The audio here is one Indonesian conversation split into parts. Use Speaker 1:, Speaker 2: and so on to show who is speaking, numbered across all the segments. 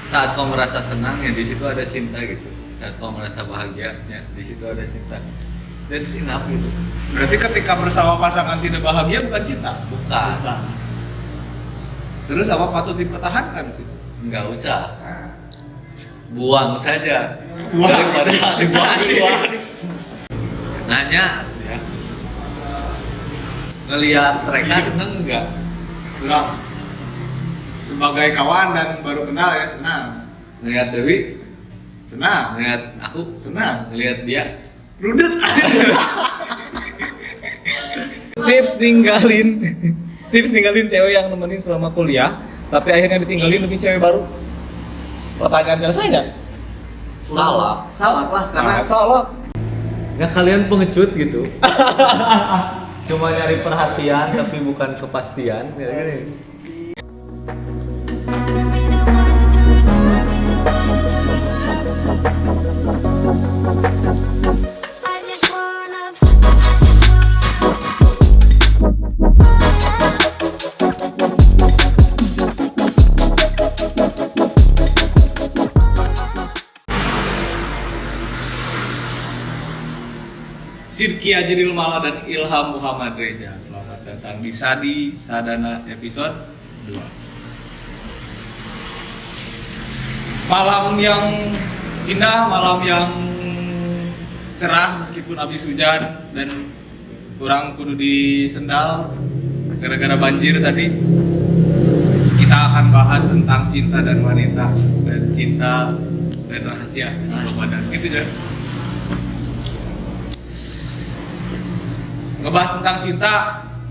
Speaker 1: Saat kau merasa senang ya di situ ada cinta gitu. Saat kau merasa bahagia ya di situ ada cinta. That's enough gitu.
Speaker 2: Berarti ketika bersama pasangan tidak bahagia bukan cinta.
Speaker 1: Bukan.
Speaker 2: Terus apa patut dipertahankan?
Speaker 1: Nggak usah. Buang saja.
Speaker 2: Buang.
Speaker 1: Daripada dibuang. Nanya ya. Ngelihat mereka seneng nggak?
Speaker 2: Kurang. Sebagai kawan dan baru kenal ya senang.
Speaker 1: Ngelihat Dewi,
Speaker 2: Senang.
Speaker 1: ngelihat aku,
Speaker 2: Senang.
Speaker 1: ngelihat dia.
Speaker 2: Rudet.
Speaker 3: Tips ninggalin cewek yang nemenin selama kuliah tapi akhirnya ditinggalin demi cewek baru. Pertanyaan selesai nggak?
Speaker 1: Salah
Speaker 4: lah karena
Speaker 3: Salah.
Speaker 1: ya kalian pengecut gitu. Cuma nyari perhatian tapi bukan kepastian ya gini.
Speaker 2: Sirki Ajril Mala dan Ilham Muhammad Reja. Selamat datang di Sadi Sadana episode 2. Malam yang indah, malam yang cerah meskipun habis hujan dan kurang kudu di sendal gara-gara banjir tadi. Kita akan bahas tentang cinta dan wanita dan cinta dan rahasia Ramadan. Gitu ya. Ngebahas tentang cinta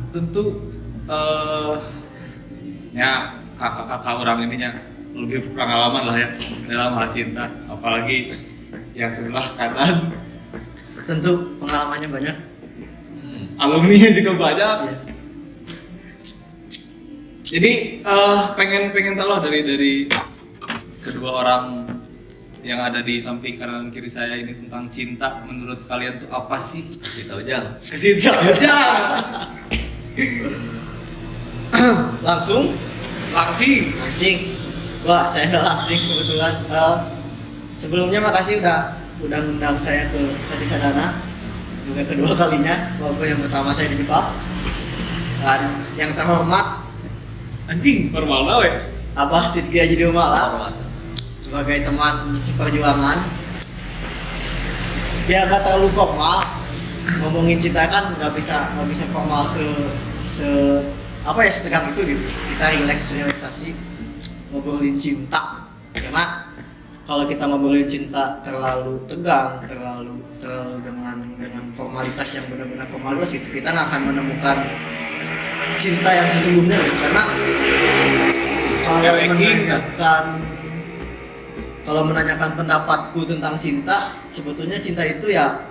Speaker 2: tentu ya kakak-kakak orang ininya lebih berpengalaman lah ya dalam hal cinta, apalagi yang sebelah kanan
Speaker 4: tentu pengalamannya banyak.
Speaker 2: alumni juga banyak.
Speaker 4: Iya.
Speaker 2: Jadi pengen tahu lah dari kedua orang yang ada di samping kanan kiri saya ini tentang cinta. Menurut kalian tuh apa sih?
Speaker 1: Kasih tahu Jang.
Speaker 2: Kasih tahu aja.
Speaker 4: Langsung.
Speaker 2: Langsing.
Speaker 4: Wah, saya nggak langsing kebetulan. Sebelumnya makasih udah ngundang saya ke Sadi Sadana juga kedua kalinya, walaupun yang pertama saya dijebak. Dan yang terhormat
Speaker 2: Anjing, formal we.
Speaker 4: Abah Sirki Ajril Mala
Speaker 1: Hormat.
Speaker 4: sebagai teman seperjuangan. Ya nggak terlalu formal. Ngomongin cinta kan nggak bisa formal setegang itu gitu. Kita relaksasi ngobrolin cinta, karena kalau kita ngobrolin cinta terlalu tegang, terlalu dengan formalitas yang benar-benar formalitas itu, kita nggak akan menemukan cinta yang sesungguhnya gitu. Karena kalau menanyakan pendapatku tentang cinta, sebetulnya cinta itu ya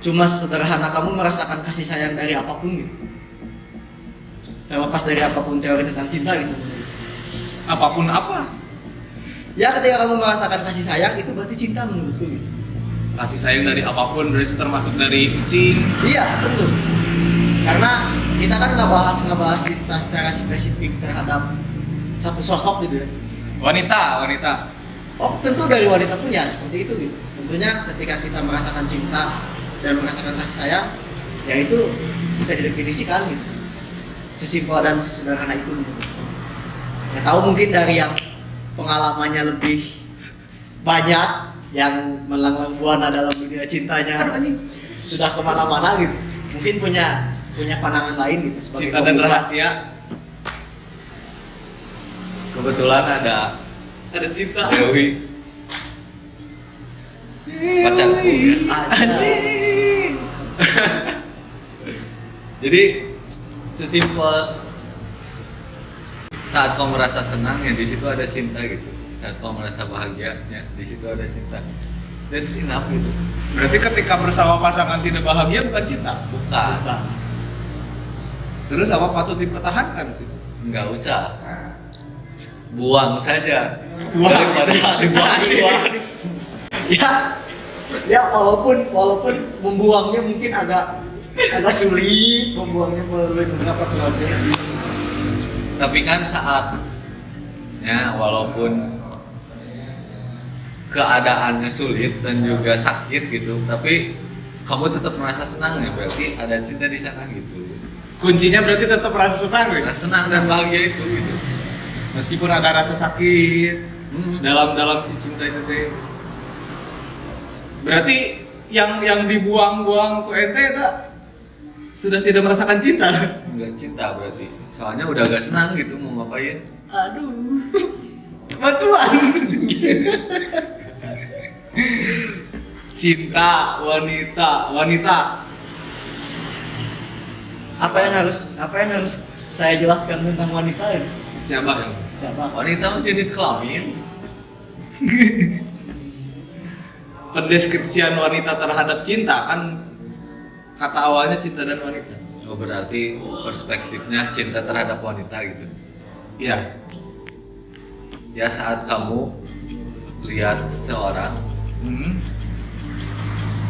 Speaker 4: cuma sederhana kamu merasakan kasih sayang dari apapun gitu, terlepas dari apapun teori tentang cinta gitu.
Speaker 2: Apapun apa?
Speaker 4: Ya ketika kamu merasakan kasih sayang itu berarti cinta menurutku gitu.
Speaker 2: Kasih sayang dari apapun, berarti termasuk dari kucing.
Speaker 4: Iya betul. Karena kita kan nggak bahas cinta secara spesifik terhadap satu sosok gitu ya.
Speaker 2: Wanita.
Speaker 4: Oh tentu dari wanita pun ya seperti itu gitu. Tentunya ketika kita merasakan cinta dan merasakan kasih sayang, ya itu bisa didefinisikan gitu. Sesimpel dan sesederhana itu menurutku. Ya tahu mungkin dari yang pengalamannya lebih banyak, yang melanglang buana dalam dunia cintanya, sudah kemana-mana gitu, mungkin punya pandangan lain gitu sebagai
Speaker 2: Cinta dan
Speaker 4: pembuka.
Speaker 2: rahasia.
Speaker 1: Kebetulan ada
Speaker 2: Cinta.
Speaker 1: Dewi. Pacarku.
Speaker 4: Ada.
Speaker 1: Jadi sesimpel saat kau merasa senang ya di situ ada cinta gitu. Saat kau merasa bahagia ya di situ ada cinta. That's enough gitu.
Speaker 2: Berarti ketika bersama pasangan tidak bahagia bukan cinta.
Speaker 1: Bukan.
Speaker 4: Bukan.
Speaker 2: Terus apa patut dipertahankan gitu?
Speaker 1: Nggak usah. Buang saja.
Speaker 2: Buang.
Speaker 1: Daripada dibuang.
Speaker 4: Ya walaupun membuangnya mungkin agak sulit, membuangnya melalui beberapa proses.
Speaker 1: Tapi kan saat ya walaupun keadaannya sulit dan juga sakit gitu, tapi kamu tetap merasa senang ya, berarti ada cinta di sana gitu.
Speaker 2: Kuncinya berarti tetap rasa senang ya?
Speaker 1: Rasa senang dan bahagia itu gitu.
Speaker 2: Meskipun ada rasa sakit dalam si cinta itu teh. Berarti yang dibuang-buang ke ente itu sudah tidak merasakan cinta.
Speaker 1: Enggak cinta berarti. Soalnya udah gak senang gitu mau ngapain.
Speaker 4: Aduh.
Speaker 2: Bantuan. Cinta, wanita.
Speaker 4: Apa yang harus saya jelaskan tentang wanita ya? Siapa?
Speaker 1: Wanita jenis kelamin.
Speaker 2: Pendeskripsian wanita terhadap cinta kan kata awalnya cinta dan wanita.
Speaker 1: Oh berarti perspektifnya cinta terhadap wanita gitu.
Speaker 2: Iya.
Speaker 1: Ya saat kamu lihat seseorang,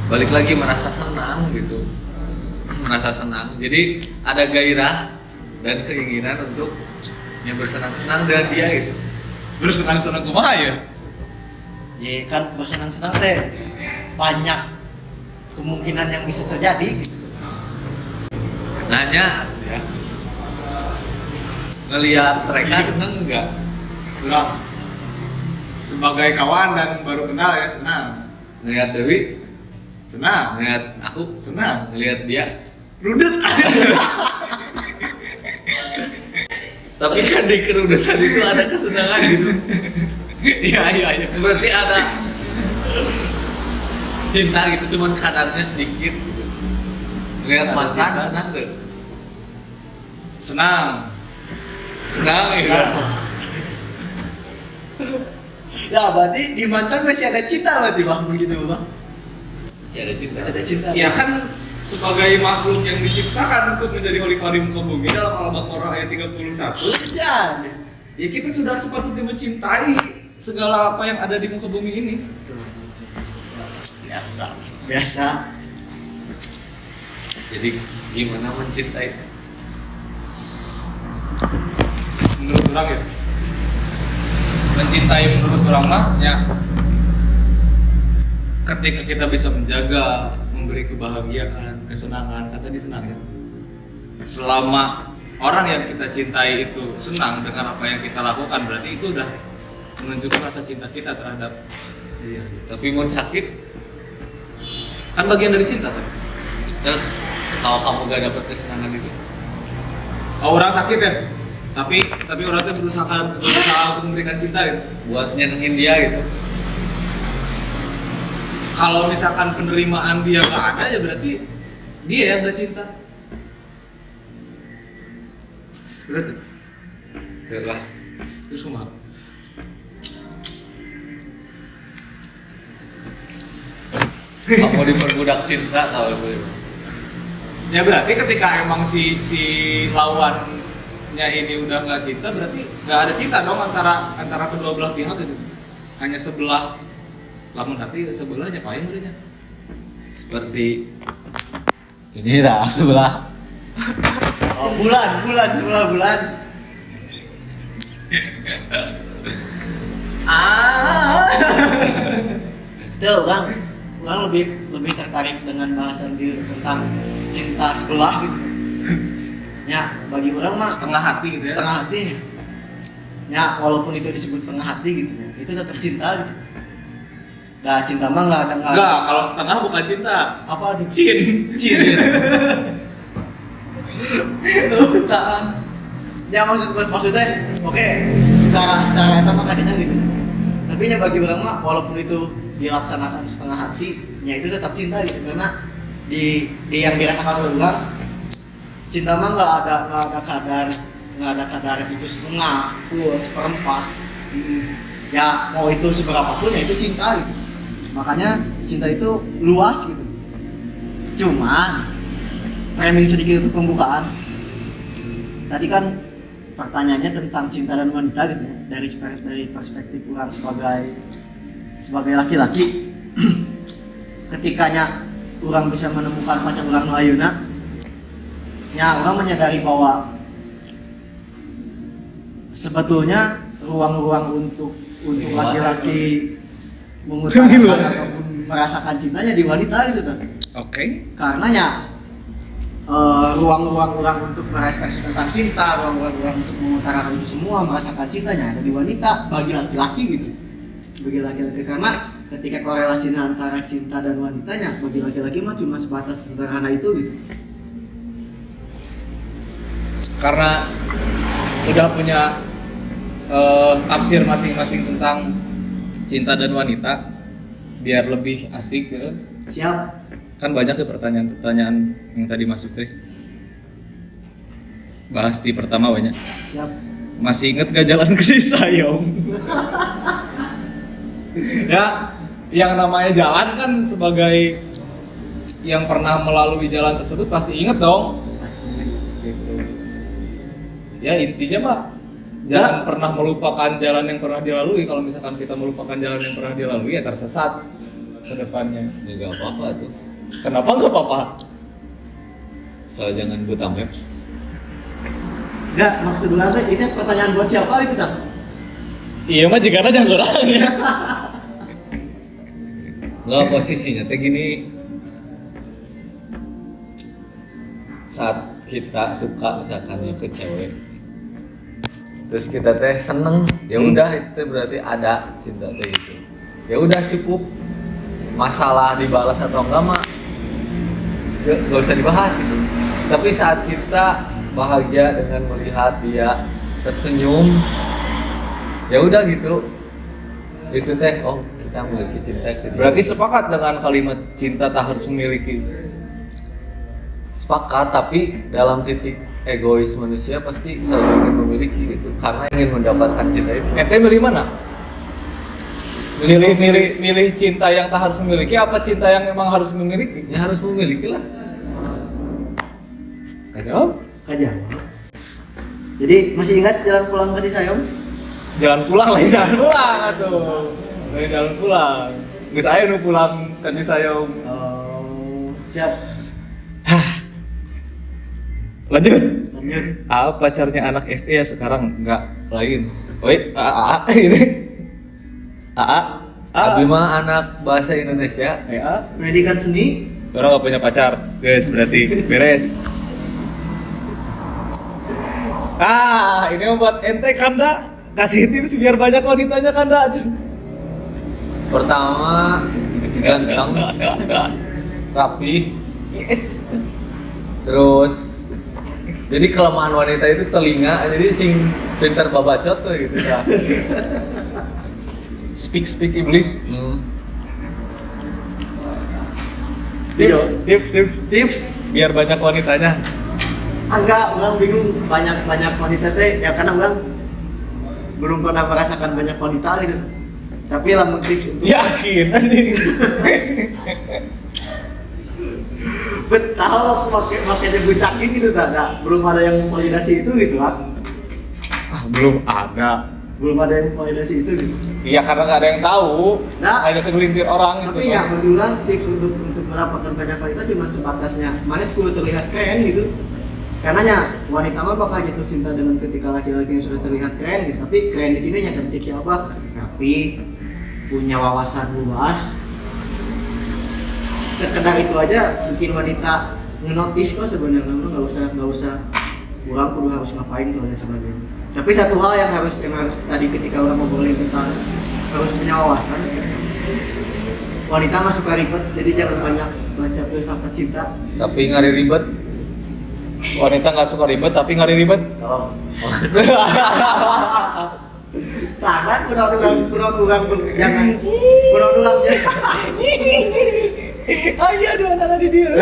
Speaker 1: balik lagi merasa senang gitu, merasa senang. Jadi ada gairah dan keinginan untuk yang bersenang-senang dengan dia gitu.
Speaker 2: Bersenang-senang kumaha ya?
Speaker 4: Ya kan bersenang-senang teh banyak kemungkinan yang bisa terjadi gitu.
Speaker 1: Nanya ya, ngelihat mereka seneng nggak?
Speaker 2: Enggak. Sebagai kawan dan baru kenal ya senang.
Speaker 1: Ngelihat Dewi,
Speaker 2: Senang.
Speaker 1: ngelihat aku,
Speaker 2: Senang.
Speaker 1: ngelihat dia.
Speaker 2: Rudet.
Speaker 1: Tapi kan di kerudetan itu ada kesenangan gitu.
Speaker 2: Iya.
Speaker 1: Berarti ada cinta gitu, cuman kadarnya sedikit gitu. Ngelihat
Speaker 2: Ada
Speaker 1: mantan
Speaker 2: cinta.
Speaker 1: senang tuh.
Speaker 2: Senang.
Speaker 1: Senang ya.
Speaker 4: Ya berarti di mantan masih ada cinta berarti bang begitu bang.
Speaker 1: Masih ada cinta.
Speaker 4: Masih ada cinta.
Speaker 2: Ya kan sebagai makhluk yang diciptakan untuk menjadi khalifah di muka bumi dalam Al-Baqarah ayat 31.
Speaker 4: Jangan.
Speaker 2: Ya kita sudah sepatutnya mencintai segala apa yang ada di muka bumi ini.
Speaker 4: Biasa.
Speaker 1: Jadi gimana mencintai?
Speaker 2: Menurut orang ya, mencintai menurut orang mah ya ketika kita bisa menjaga, memberi kebahagiaan, kesenangan, kata disenangnya. Selama orang yang kita cintai itu senang dengan apa yang kita lakukan, berarti itu udah menunjukkan rasa cinta kita terhadap dia.
Speaker 1: Tapi mau sakit,
Speaker 2: Kan bagian dari cinta kan.
Speaker 1: dan kalau kamu gak dapat kesenangan itu,
Speaker 2: Orang sakit ya, tapi orang tuh berusaha untuk memberikan cinta gitu.
Speaker 1: buat nyenengin dia gitu.
Speaker 2: Kalau misalkan penerimaan dia nggak ada ya berarti dia yang nggak cinta. Berarti
Speaker 1: Itulah.
Speaker 2: terus kumaha?
Speaker 1: Kamu diperbudak cinta kalau itu.
Speaker 2: Ya berarti ketika emang si lawannya ini udah nggak cinta, berarti nggak ada cinta dong antara kedua belah pihak gitu. Hanya sebelah, lamun hati sebelahnya paling berarti.
Speaker 1: Seperti ini dah sebelah.
Speaker 4: Oh, sebelah bulan. Tuh orang lebih tertarik dengan bahasan dia tentang cinta sebelah gitu. Ya bagi orang mah
Speaker 2: Setengah hati gitu ya.
Speaker 4: setengah hati nih. Ya walaupun itu disebut setengah hati gitu ya, itu tetap cinta gitu. Nah cinta mah nggak ada.
Speaker 2: Enggak, kalau setengah bukan cinta.
Speaker 4: Apa tuh?
Speaker 2: Cin.
Speaker 4: Ya maksudnya oke, secara itu mah kadang gitu. Tapi ya bagi orang mah walaupun itu dilaksanakan setengah hati, ya itu tetap cinta gitu karena di yang dirasakan oleh orang cinta mah nggak ada kadar itu setengah, seperempat. Ya mau itu seberapa pun ya itu cinta gitu. Makanya cinta itu luas gitu. Cuman framing sedikit untuk pembukaan. Tadi kan pertanyaannya tentang cinta dan wanita gitu ya, dari perspektif orang sebagai laki-laki. Ketikanya orang bisa menemukan pacar orang nu ayeuna, ya orang menyadari bahwa sebetulnya ruang-ruang untuk laki-laki mengutarakan ataupun merasakan cintanya di wanita gitu tuh.
Speaker 3: Oke.
Speaker 4: Karena ya ruang-ruang orang untuk berekspresi tentang cinta, ruang-ruang orang untuk mengutarakan itu semua, merasakan cintanya ada di wanita bagi laki-laki gitu. Bagi laki-laki, karena ketika korelasinya antara cinta dan wanitanya bagi laki-laki mah cuma sebatas sederhana itu gitu.
Speaker 3: Karena udah punya tafsir masing-masing tentang cinta dan wanita, biar lebih asik ya.
Speaker 4: Siap.
Speaker 3: Kan banyak ya pertanyaan-pertanyaan yang tadi masuk teh. Bahas di pertama banyak.
Speaker 4: Siap.
Speaker 3: Masih inget gak jalan ke Sayong? Ya, yang namanya jalan kan sebagai yang pernah melalui jalan tersebut pasti inget dong. Gitu. Ya intinya mah jangan pernah melupakan jalan yang pernah dilalui. Kalau misalkan kita melupakan jalan yang pernah dilalui ya tersesat ke depannya.
Speaker 1: Ya gak apa-apa tuh.
Speaker 3: Kenapa nggak apa-apa?
Speaker 1: Asal jangan buta maps.
Speaker 4: Enggak, maksud gue nanti itu pertanyaan buat siapa itu dah?
Speaker 3: Iya mah jika aja kurang ya.
Speaker 1: Nggak, posisinya teh gini. Saat kita suka misalkan ya ke cewek, terus kita teh seneng, ya udah itu teh berarti ada cinta teh itu. Ya udah cukup. Masalah dibalas atau enggak mah gak usah dibahas itu. Tapi saat kita bahagia dengan melihat dia tersenyum, ya udah gitu. Itu teh oh kita memiliki cinta.
Speaker 3: Berarti sepakat dengan kalimat cinta tak harus memiliki.
Speaker 1: Sepakat, tapi dalam titik egois manusia pasti selalu ingin memiliki gitu, karena ingin mendapatkan cinta itu.
Speaker 3: Ente milih mana? Milih cinta yang tak harus memiliki apa cinta yang memang harus memiliki?
Speaker 1: Ya harus memiliki lah.
Speaker 3: Kajawab.
Speaker 4: Kaja. Jadi masih ingat jalan pulang ke Sayong?
Speaker 3: Jalan pulang lagi jalan pulang atuh. Lagi jalan pulang. Geus aya nu pulang ka Sayong.
Speaker 4: Oh, siap.
Speaker 3: Lanjut.
Speaker 4: Lanjut.
Speaker 3: Apa pacarnya anak FE ya sekarang enggak lain. Oi, ini.
Speaker 1: Abi mah anak bahasa Indonesia.
Speaker 3: Ya.
Speaker 4: Pendidikan seni.
Speaker 3: Orang gak punya pacar, guys, berarti beres. Ini buat ente Kanda, kasih tips biar banyak wanitanya Kanda.
Speaker 1: Pertama ganteng, rapi,
Speaker 3: Yes.
Speaker 1: terus jadi kelemahan wanita itu telinga, jadi sing pintar babacot tuh gitu ya.
Speaker 3: Speak iblis.
Speaker 4: Tips.
Speaker 3: Biar banyak wanitanya.
Speaker 4: Enggak, orang bingung banyak wanita teh ya karena orang belum pernah merasakan banyak wanita gitu. Tapi lamun tips untuk
Speaker 3: Yakin anjing.
Speaker 4: betul makanya bucakin gitu tak, belum ada yang validasi itu gitu kan.
Speaker 3: Belum ada.
Speaker 4: Belum ada yang validasi itu gitu.
Speaker 3: Iya karena nggak ada yang tahu.
Speaker 4: Nah,
Speaker 3: hanya segelintir orang
Speaker 4: tapi
Speaker 3: gitu.
Speaker 4: ya bagi orang tips untuk mendapatkan banyak wanita cuma sebatasnya mana perlu terlihat keren gitu. Karenanya wanita mah bakal jatuh cinta dengan ketika laki-laki yang sudah terlihat keren gitu. Tapi keren di sini nyata cek siapa? Rapi, punya wawasan luas. Sekedar itu aja bikin wanita ngenotis kok sebenarnya, nggak usah orang kudu harus ngapain tuh dan sebagainya. Tapi satu hal yang harus tadi ketika orang ngobrolin tentang harus punya wawasan. Wanita mah suka ribet, jadi jangan banyak baca filsafat cinta.
Speaker 1: Tapi ngari ribet.
Speaker 3: Wanita nggak suka ribet tapi ngari ribet.
Speaker 4: Oh. Karena kuno orang jangan
Speaker 3: Iya ada antara di dia.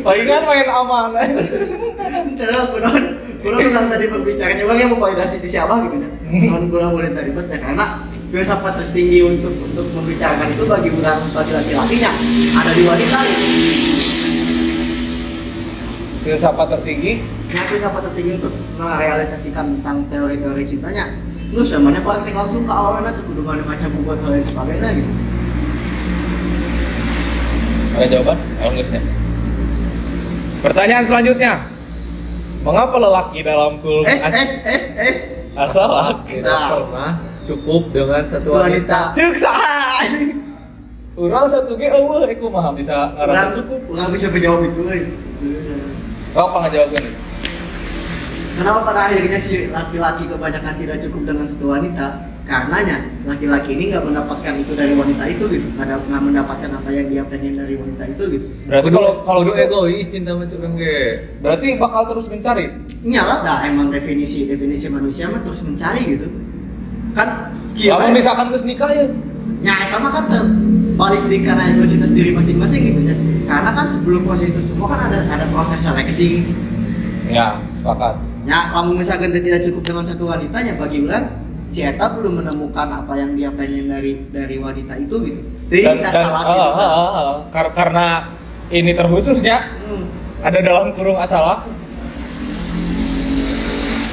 Speaker 3: Palingan main aman.
Speaker 4: Kuno orang tadi berbicaranya orang yang memvalidasi di siapa gitu kan. Kuno wanita ribet ya karena filsafat tertinggi untuk membicarakan itu bagi laki-lakinya ada di wanita.
Speaker 3: Filsafat tertinggi.
Speaker 4: Nah, filsafat tertinggi untuk merealisasikan tentang teori-teori cintanya. Lu semuanya praktek langsung ke awalnya tuh kudu mana macam buat hal yang sebagainya gitu.
Speaker 3: Ada jawaban? Alhamdulillah. Pertanyaan selanjutnya. Mengapa lelaki dalam
Speaker 4: S.
Speaker 3: asal laki
Speaker 1: Tidak pernah cukup dengan satu wanita.
Speaker 3: Cuk sah. Urang satu ge eueuh kumaha bisa ngarasa cukup.
Speaker 4: Orang bisa menjawab itu euy.
Speaker 3: Oh, pangajawabkeun.
Speaker 4: Kenapa pada akhirnya si laki-laki kebanyakan tidak cukup dengan satu wanita? Karenanya laki-laki ini nggak mendapatkan itu dari wanita itu gitu, nggak mendapatkan apa yang dia pengen dari wanita itu gitu.
Speaker 3: Berarti kalau
Speaker 1: Kudu
Speaker 3: gitu
Speaker 1: egois cinta mah cuman ge.
Speaker 3: berarti bakal terus mencari.
Speaker 4: Nyalah, dah emang definisi manusia mah terus mencari gitu. Kan
Speaker 3: Kalau misalkan geus nikah ya.
Speaker 4: Ya, itu mah kan balik di karena egositas diri masing-masing gitu ya. Karena kan sebelum proses itu semua kan ada proses seleksi.
Speaker 3: Ya, sepakat.
Speaker 4: Ya, kalau misalkan dia tidak cukup dengan satu wanita ya bagi orang si Eta belum menemukan apa yang dia pengen dari wanita itu gitu. Jadi kita salah gitu.
Speaker 3: Karena ini terkhususnya ada dalam kurung asal aku.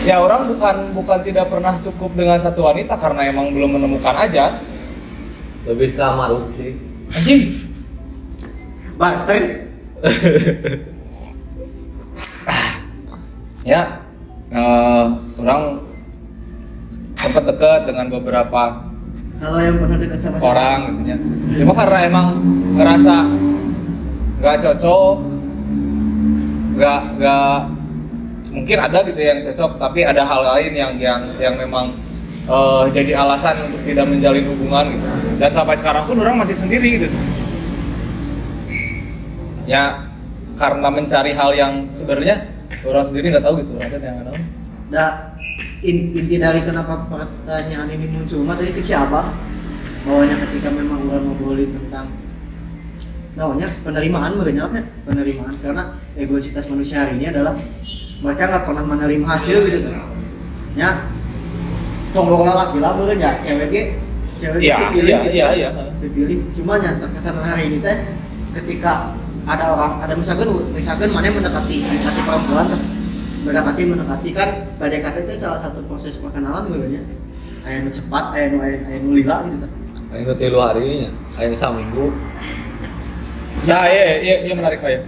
Speaker 3: Ya orang bukan tidak pernah cukup dengan satu wanita karena emang belum menemukan aja.
Speaker 1: Lebih ke amaruk sih.
Speaker 3: Anjing.
Speaker 4: Barter.
Speaker 3: Ya, orang sempat dekat dengan beberapa
Speaker 4: Kalau yang pernah dekat sama
Speaker 3: orang gitu ya. Cuma karena emang ngerasa nggak cocok, nggak mungkin ada gitu yang cocok, tapi ada hal lain yang memang jadi alasan untuk tidak menjalin hubungan gitu. Dan sampai sekarang pun orang masih sendiri gitu. Ya karena mencari hal yang sebenarnya orang sendiri nggak tahu gitu, orang yang nggak tahu.
Speaker 4: Nah, inti dari kenapa pertanyaan ini muncul mah tadi itu siapa? Bahwanya ketika memang orang ngobrolin tentang penerimaan mengenalnya penerimaan karena egositas manusia hari ini adalah mereka nggak pernah menerima hasil gitu kan. Ya, tombol laki lah mungkin ya cewek dipilih gitu kan.
Speaker 3: Iya.
Speaker 4: Dipilih. Cuma yang terkesan hari ini teh ketika ada misalkan mana mendekati perempuan mendekati kan PDKT itu salah satu proses perkenalan sebenarnya aya nu cepat aya nu lila gitu kan
Speaker 1: Aing nu 3 harinya, aing saminggu.
Speaker 3: Nah, iya menarik Pak ya.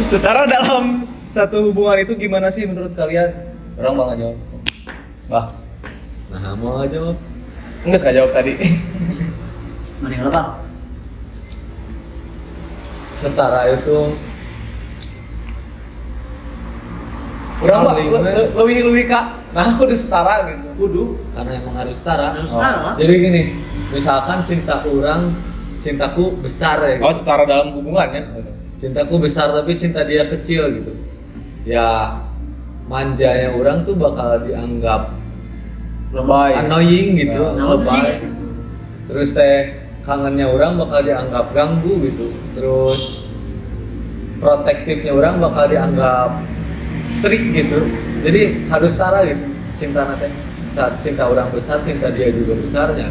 Speaker 3: Setara dalam satu hubungan itu gimana sih menurut kalian? Orang malah jawab. Bah,
Speaker 1: Nah, mau jawab.
Speaker 3: enggak jawab tadi.
Speaker 4: mana apa
Speaker 1: Setara itu
Speaker 3: Orang mah
Speaker 1: saling,
Speaker 3: lebih kak. Nah, aku udah setara gitu.
Speaker 4: kudu
Speaker 1: karena emang harus setara.
Speaker 4: harus setara
Speaker 1: Jadi gini, misalkan cintaku besar ya.
Speaker 3: Oh, setara dalam hubungan ya?
Speaker 1: Cintaku besar tapi cinta dia kecil gitu. Ya manjanya orang tuh bakal dianggap
Speaker 3: Lebay.
Speaker 1: annoying gitu,
Speaker 4: Nah,
Speaker 1: lebay. Terus kangennya orang bakal dianggap ganggu gitu. Terus protektifnya orang bakal dianggap strict gitu. Jadi harus setara gitu cinta nanti. Saat cinta orang besar, cinta dia juga besarnya.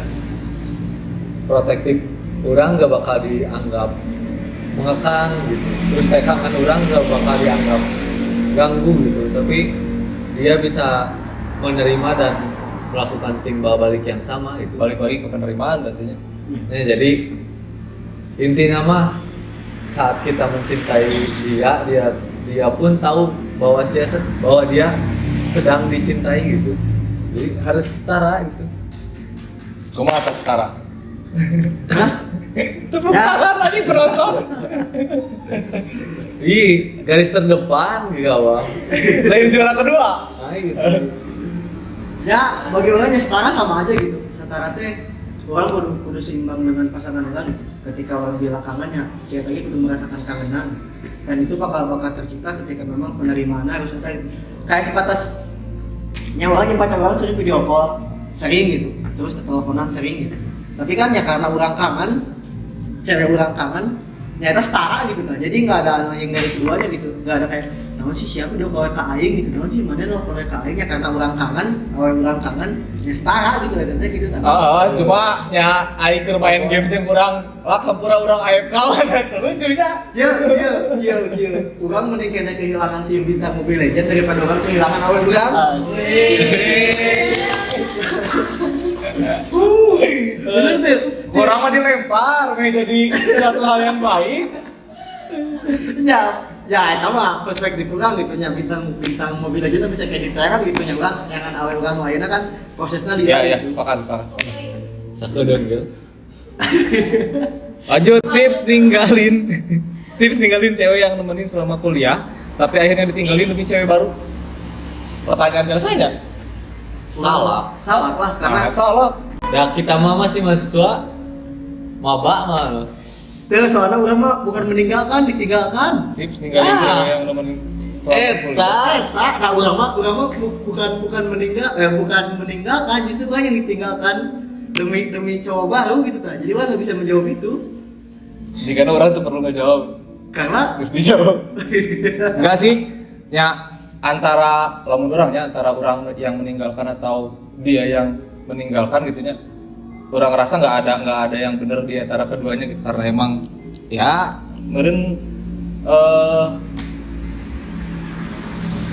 Speaker 1: Protektif orang gak bakal dianggap mengekang gitu. Terus kangen orang gak bakal dianggap ganggu gitu. Tapi dia bisa menerima dan melakukan timbal balik yang sama gitu.
Speaker 3: Balik lagi ke penerimaan berarti.
Speaker 1: Nah, jadi intinya mah saat kita mencintai dia pun tahu bahwa dia sedang dicintai gitu. Jadi harus setara gitu.
Speaker 3: Kumaha atas setara? Tepuk
Speaker 4: Ya.
Speaker 3: tangan lagi penonton.
Speaker 1: Ih, garis terdepan di gawang.
Speaker 3: Lain juara kedua.
Speaker 1: Nah, gitu.
Speaker 4: ya bagi orangnya setara sama aja gitu setara teh orang kudu seimbang dengan pasangan orang gitu. Ketika orang bilang kangennya siapa lagi kudu merasakan kangenan dan itu bakal tercipta ketika memang penerimaan harus ada gitu. Kayak sebatas orang yang pacar orang sering video call sering gitu terus teleponan sering gitu tapi kan ya karena orang kangen cewek orang kangen nyata setara gitu kan jadi nggak ada yang dari keduanya gitu nggak ada kayak namun sih siapa dia kalau ke aing gitu namun sih mana lo kalau ke aingnya karena orang kangen ya setara gitu kan gitu kan
Speaker 3: Cuma ya aing keur main game jeung urang lak sampura urang AFK kan lucunya.
Speaker 4: iya orang mending kena kehilangan tim bintang Mobile Legends daripada orang kehilangan awe orang bener tuh
Speaker 3: Orang mah dilempar jadi suatu hal yang baik.
Speaker 4: ya itu mah perspektif orang gitu nya bintang Mobile Legends bisa kayak diterang gitu nya orang jangan awe orang ayeuna kan prosesnya
Speaker 3: Ya ya,
Speaker 4: gitu.
Speaker 3: sepakat.
Speaker 1: Sakedon gitu.
Speaker 3: Lanjut tips ninggalin cewek yang nemenin selama kuliah, tapi akhirnya ditinggalin demi cewek baru. Pertanyaan selesainya?
Speaker 1: Salah.
Speaker 4: Salah lah karena
Speaker 3: Salah.
Speaker 1: Ya kita mah masih mahasiswa maba mah.
Speaker 4: soalnya orang mah bukan meninggalkan, ditinggalkan.
Speaker 3: Tips ninggalin cewek yang nemenin selama kuliah.
Speaker 4: Nah orang mah bukan meninggalkan, justru orang yang ditinggalkan demi cowok baru gitu ta. Jadi orang nggak bisa menjawab itu
Speaker 3: Jika orang tuh perlu ngejawab,
Speaker 4: karena
Speaker 3: terus dijawab. Enggak sih, ya antara lamun orangnya antara orang yang meninggalkan atau dia yang meninggalkan gitunya. Orang ngerasa nggak ada yang benar di antara keduanya gitu karena emang ya meren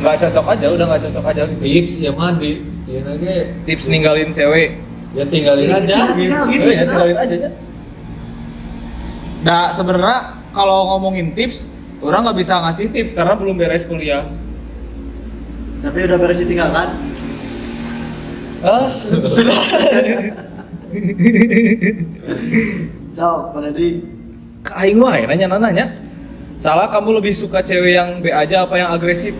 Speaker 3: nggak cocok aja, udah nggak cocok aja gitu.
Speaker 1: Tips ya mah di ya lagi
Speaker 3: Tips ninggalin cewek,
Speaker 1: ya tinggalin aja gitu.
Speaker 3: ya tinggalin aja ya. Nah sebenarnya kalau ngomongin tips, orang nggak bisa ngasih tips karena belum beres kuliah.
Speaker 4: tapi udah beres ditinggalkan.
Speaker 3: Sudah.
Speaker 4: So, pada di
Speaker 3: Aing wae nanya. Salah, kamu lebih suka cewek yang B aja apa yang agresif?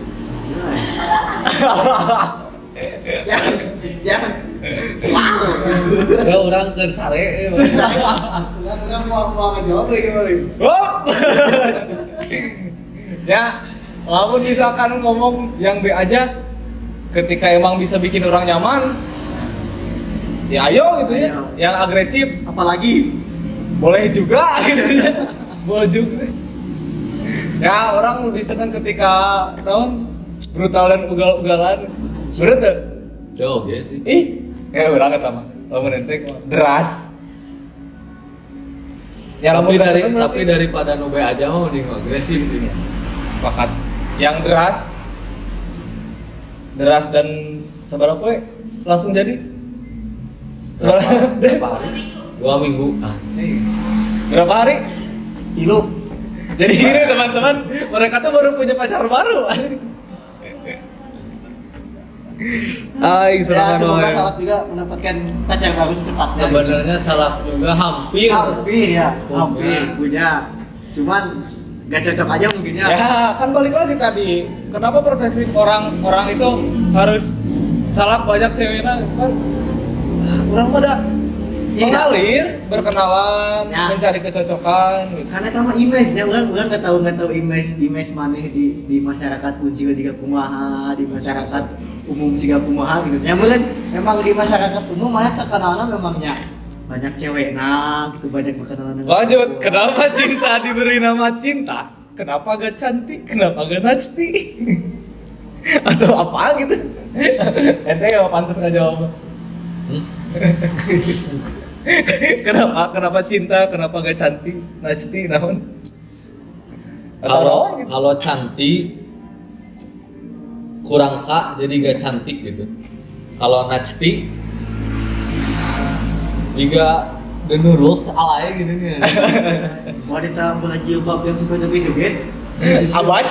Speaker 4: yang wow.
Speaker 1: Ya orang ke sare.
Speaker 4: Kan mau ngejawab lagi.
Speaker 3: Hop. Ya, walaupun misalkan ngomong yang B aja, ketika emang bisa bikin orang nyaman, ya ayo gitu ya.
Speaker 4: Ayo.
Speaker 3: Yang agresif
Speaker 4: Apalagi
Speaker 3: boleh juga gitu ya. Boleh juga. Ya, orang lebih senang ketika tahun brutal dan ugal-ugalan. Bener tuh?
Speaker 1: Jauh ya sih.
Speaker 3: Ih, kayak orang kata mah. Lamun ente deras. Ya, lamun keseneng
Speaker 1: Tapi daripada nobe aja mah mending agresif sih.
Speaker 3: sepakat. Yang deras dan seberapa we langsung jadi?
Speaker 1: Berapa hari? 2 minggu.
Speaker 3: Berapa hari?
Speaker 4: Ilu
Speaker 3: Jadi gini teman-teman, mereka tuh baru punya pacar baru. Ay,
Speaker 4: ya, semoga
Speaker 3: wae.
Speaker 4: Salak juga mendapatkan pacar baru secepatnya.
Speaker 1: Sebenarnya salah juga hampir.
Speaker 4: Hampir punya. Cuman gak cocok aja mungkin ya.
Speaker 3: Ya, kan balik lagi tadi. Kenapa preferensi orang itu harus salah banyak ceweknya kan? Orang pada
Speaker 4: Iya.
Speaker 3: mengalir, berkenalan,
Speaker 4: Ya.
Speaker 3: mencari kecocokan. Gitu.
Speaker 4: Karena itu mah image-nya orang nggak tahu image maneh di masyarakat pun juga kumaha, di masyarakat umum juga kumaha gitu. Yang mungkin memang di masyarakat umum malah terkenalnya memangnya banyak cewek gitu, banyak berkenalan dengan
Speaker 3: Lanjut,
Speaker 4: perempuan.
Speaker 3: kenapa cinta diberi nama cinta? Kenapa gak cantik? Kenapa gak najti? Atau apa gitu? Ente gak pantas gak jawab. Kenapa cinta? Kenapa gak cantik? Najti, naon? Atau
Speaker 1: Kalau cantik kurang kak jadi gak cantik gitu. Kalau najti juga denurus alay gitu nih.
Speaker 4: Wanita berjilbab yang suka joget-joget.
Speaker 3: Abaj?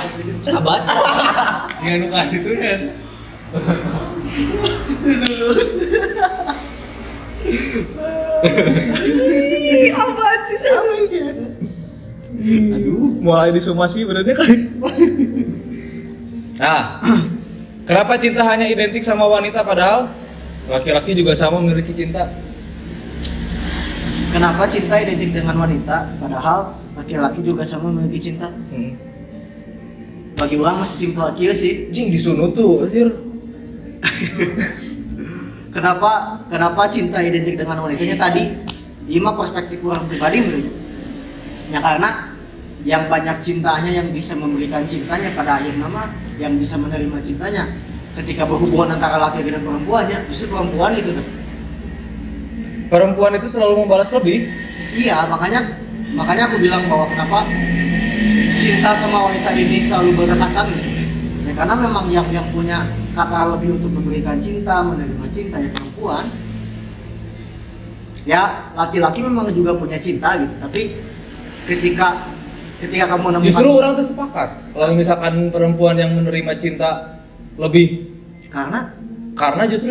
Speaker 1: Abac. Dengan luka itu kan.
Speaker 4: Lulus.
Speaker 3: Abaj sih. Aduh, mulai disumasi berarti kali. Nah, kenapa cinta hanya identik sama wanita padahal laki-laki juga sama memiliki cinta?
Speaker 4: Kenapa cinta identik dengan wanita padahal laki-laki juga sama memiliki cinta? Bagi orang masih simpel aja sih.
Speaker 3: Jing disunut tuh, anjir.
Speaker 4: Kenapa cinta identik dengan wanitanya tadi? Ini mah perspektif orang pribadi menurutnya. Ya karena yang banyak cintanya yang bisa memberikan cintanya pada akhirnya mah yang bisa menerima cintanya ketika berhubungan antara laki dan perempuannya justru perempuan itu tuh.
Speaker 3: Perempuan itu selalu membalas lebih.
Speaker 4: Iya, makanya aku bilang bahwa kenapa cinta sama wanita ini selalu berdekatan gitu. Ya karena memang yang punya kata lebih untuk memberikan cinta, menerima cinta ya perempuan. Ya, laki-laki memang juga punya cinta gitu, tapi ketika kamu menemukan
Speaker 3: Justru orang tuh sepakat kalau misalkan perempuan yang menerima cinta lebih
Speaker 4: karena
Speaker 3: Karena justru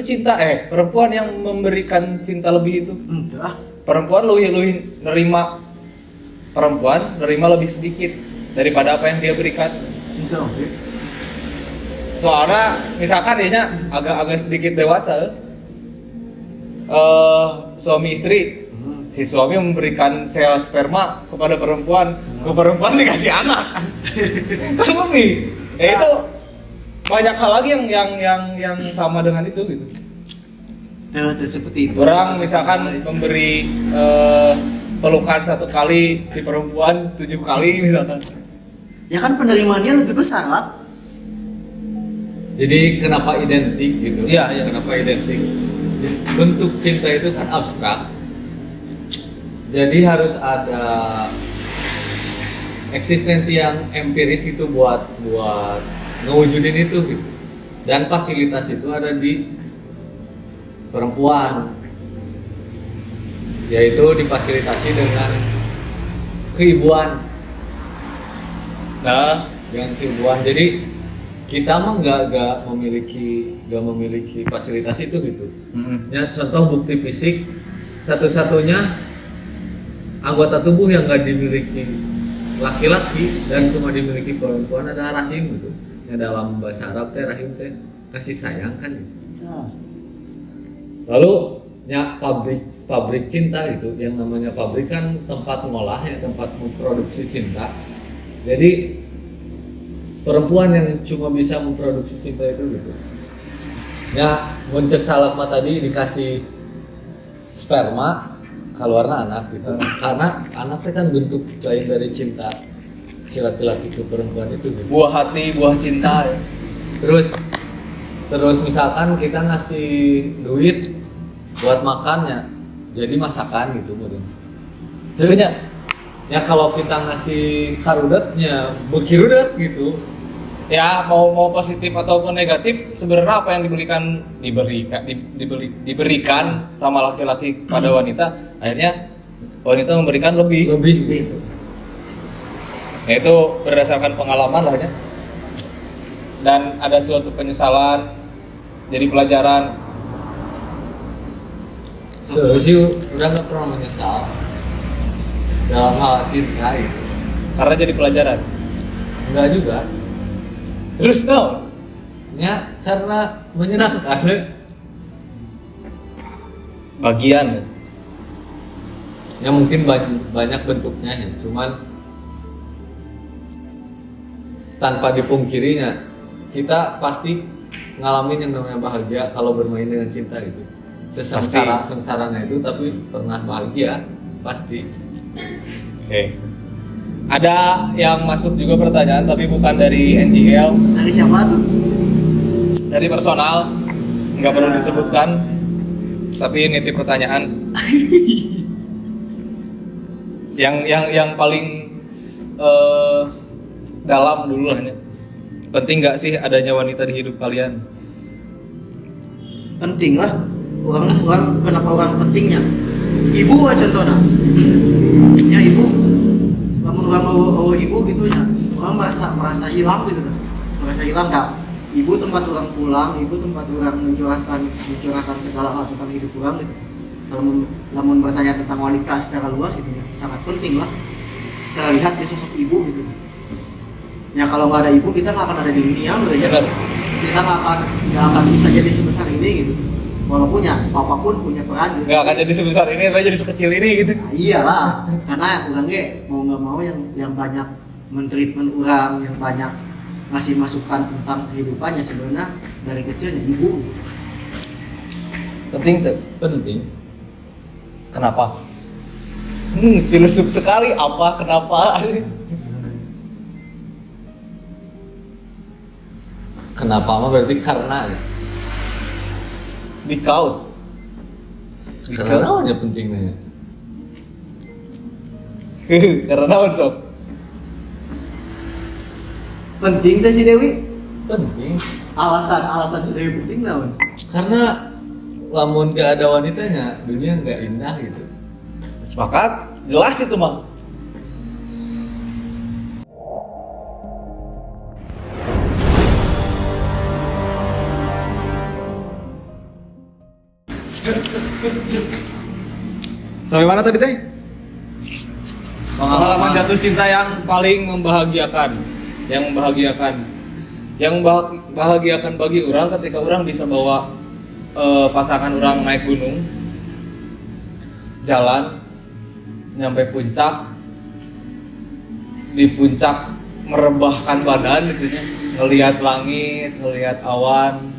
Speaker 3: perempuan yang memberikan cinta lebih itu.
Speaker 4: Entah.
Speaker 3: Perempuan lebih nerima lebih sedikit daripada apa yang dia berikan.
Speaker 4: Entah. Oke.
Speaker 3: Soalnya misalkan dia agak sedikit dewasa, suami istri, si suami memberikan sel sperma kepada perempuan, ke perempuan dikasih anak, kan lebih. Ya itu banyak hal lagi yang sama dengan itu gitu.
Speaker 4: Nah, seperti itu.
Speaker 3: Orang misalkan memberi pelukan 1 kali, si perempuan 7 kali misalkan.
Speaker 4: Ya kan penerimaannya lebih besar lah.
Speaker 1: Jadi kenapa identik gitu?
Speaker 3: Iya, iya.
Speaker 1: Kenapa identik? Jadi, bentuk cinta itu kan abstrak. Jadi harus ada eksistensi yang empiris itu buat ngewujudin itu gitu. Dan fasilitas itu ada di perempuan. Yaitu difasilitasi dengan keibuan.
Speaker 3: Nah,
Speaker 1: Dengan keibuan. Jadi kita mah nggak memiliki fasilitas itu gitu. Ya contoh bukti fisik satu-satunya anggota tubuh yang nggak dimiliki laki-laki dan cuma dimiliki perempuan ada rahim gitu. Ya dalam bahasa Arab teh rahim teh kasih sayang kan gitu. Lalu ya pabrik cinta itu yang namanya pabrik kan tempat ngolahnya, tempat memproduksi cinta. Jadi perempuan yang cuma bisa memproduksi cinta itu gitu. Ya, muncul salapma tadi dikasih sperma keluarnya anak gitu. Karena anaknya kan bentuk lain dari cinta si laki-laki ke perempuan itu gitu.
Speaker 3: buah hati, buah cinta. Ya.
Speaker 1: Terus misalkan kita ngasih duit buat makannya, jadi masakan gitu mungkin.
Speaker 3: Tentunya.
Speaker 1: Ya kalau kita ngasih karudatnya bekirudat gitu.
Speaker 3: Ya mau positif ataupun negatif, sebenarnya apa yang diberikan sama laki-laki pada wanita, akhirnya wanita memberikan lebih.
Speaker 1: Gitu.
Speaker 3: Ya, itu berdasarkan pengalaman lah ya. Dan ada suatu penyesalan, jadi pelajaran.
Speaker 1: Terus sih udah nggak pernah menyesal dalam hal cinta itu.
Speaker 3: Karena jadi pelajaran.
Speaker 1: Enggak juga.
Speaker 3: Terus no.
Speaker 1: Ya karena menyenangkan.
Speaker 3: Bagian.
Speaker 1: Ya mungkin banyak bentuknya ya, cuman tanpa dipungkirinya kita pasti ngalamin yang namanya bahagia kalau bermain dengan cinta gitu. Sengsaranya itu tapi pernah bahagia pasti.
Speaker 3: Oke. Ada yang masuk juga pertanyaan tapi bukan dari NGL,
Speaker 4: Dari siapa tuh?
Speaker 3: dari personal, nggak perlu disebutkan, tapi nitip pertanyaan. yang paling dalam dulu hanya. Penting nggak sih adanya wanita di hidup kalian?
Speaker 4: Penting lah. Orang kenapa orang pentingnya? Ibu lah contohnya. Ya ibu. Namun orang bawa ibu gitu ya. Orang merasa hilang gitu kan. Merasa hilang dah. Ibu tempat orang pulang, ibu tempat orang mencurahkan segala hal tentang hidup orang gitu. Kalau namun bertanya tentang wanita secara luas gitu ya, sangat penting lah. Kita lihat di sosok ibu gitu. Ya kalau nggak ada ibu kita nggak akan ada di dunia berarti. Kita nggak akan bisa jadi sebesar ini gitu. Walaupun ya apapun punya peran gitu.
Speaker 3: Nggak akan jadi sebesar ini, tapi jadi sekecil ini gitu.
Speaker 4: Nah, iyalah, karena orangnya mau nggak mau yang banyak mentreatment orang, yang banyak ngasih masukan tentang kehidupannya sebenarnya dari kecilnya ibu. Gitu.
Speaker 3: Penting tuh.
Speaker 1: Penting.
Speaker 3: Kenapa? Filosof sekali. Apa? Kenapa?
Speaker 1: Kenapa mah berarti karena ya.
Speaker 3: Because.
Speaker 1: Karena namanya pentingnya ya.
Speaker 3: Karena naon sok?
Speaker 4: Penting deh si Dewi.
Speaker 1: Penting.
Speaker 4: Alasan si Dewi penting naon?
Speaker 1: Karena lamun gak ada wanitanya dunia nggak indah gitu.
Speaker 3: Sepakat? Jelas itu mah. Sampai mana tadi teh? Pengalaman jatuh cinta yang paling membahagiakan. Yang membahagiakan bagi orang ketika orang bisa bawa pasangan orang naik gunung, jalan nyampe puncak, di puncak merebahkan badan gitu nya, ngelihat langit, ngelihat awan.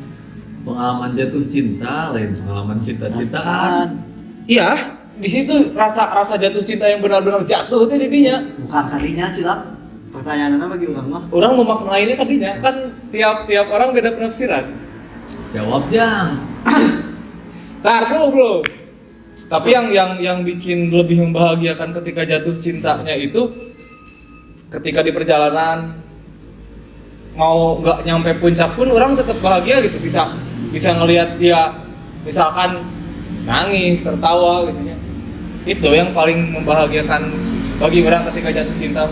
Speaker 1: Pengalaman jatuh cinta lain pengalaman cinta-cintaan.
Speaker 3: Iya, di situ rasa jatuh cinta yang benar-benar jatuh itu didinya.
Speaker 4: Bukan kalinya sih lah. Pertanyaannya bagi orang mah.
Speaker 3: Orang memaknainya kadinya kan tiap orang beda penafsiran.
Speaker 1: Jawab Jang.
Speaker 3: Tar belum. Tapi yang bikin lebih membahagiakan ketika jatuh cintanya itu ketika di perjalanan mau nggak nyampe puncak pun orang tetap bahagia gitu, bisa ngelihat dia misalkan nangis, tertawa gitu ya. Itu yang paling membahagiakan bagi orang ketika jatuh cinta.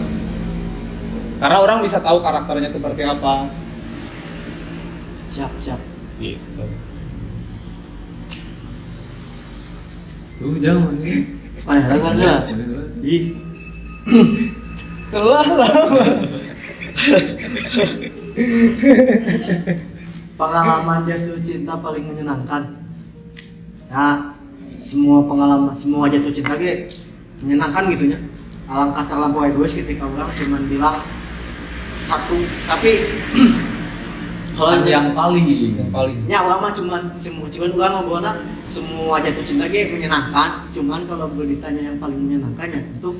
Speaker 3: Karena orang bisa tahu karakternya seperti apa.
Speaker 4: Siap.
Speaker 3: Gitu.
Speaker 1: Tuh Jang ini.
Speaker 4: Padahal kan enggak. Ih,
Speaker 3: Telah lama.
Speaker 4: pengalaman jatuh cinta paling menyenangkan. Nah, semua jatuh cinta ge menyenangkan gitu nya. Alangkah terlampau egois ketika orang cuma bilang satu, tapi
Speaker 1: Kalau yang paling
Speaker 4: ya orang mah cuman orang ngobrolnya semua jatuh cinta ge menyenangkan. Cuman kalau gue ditanya yang paling menyenangkannya tentu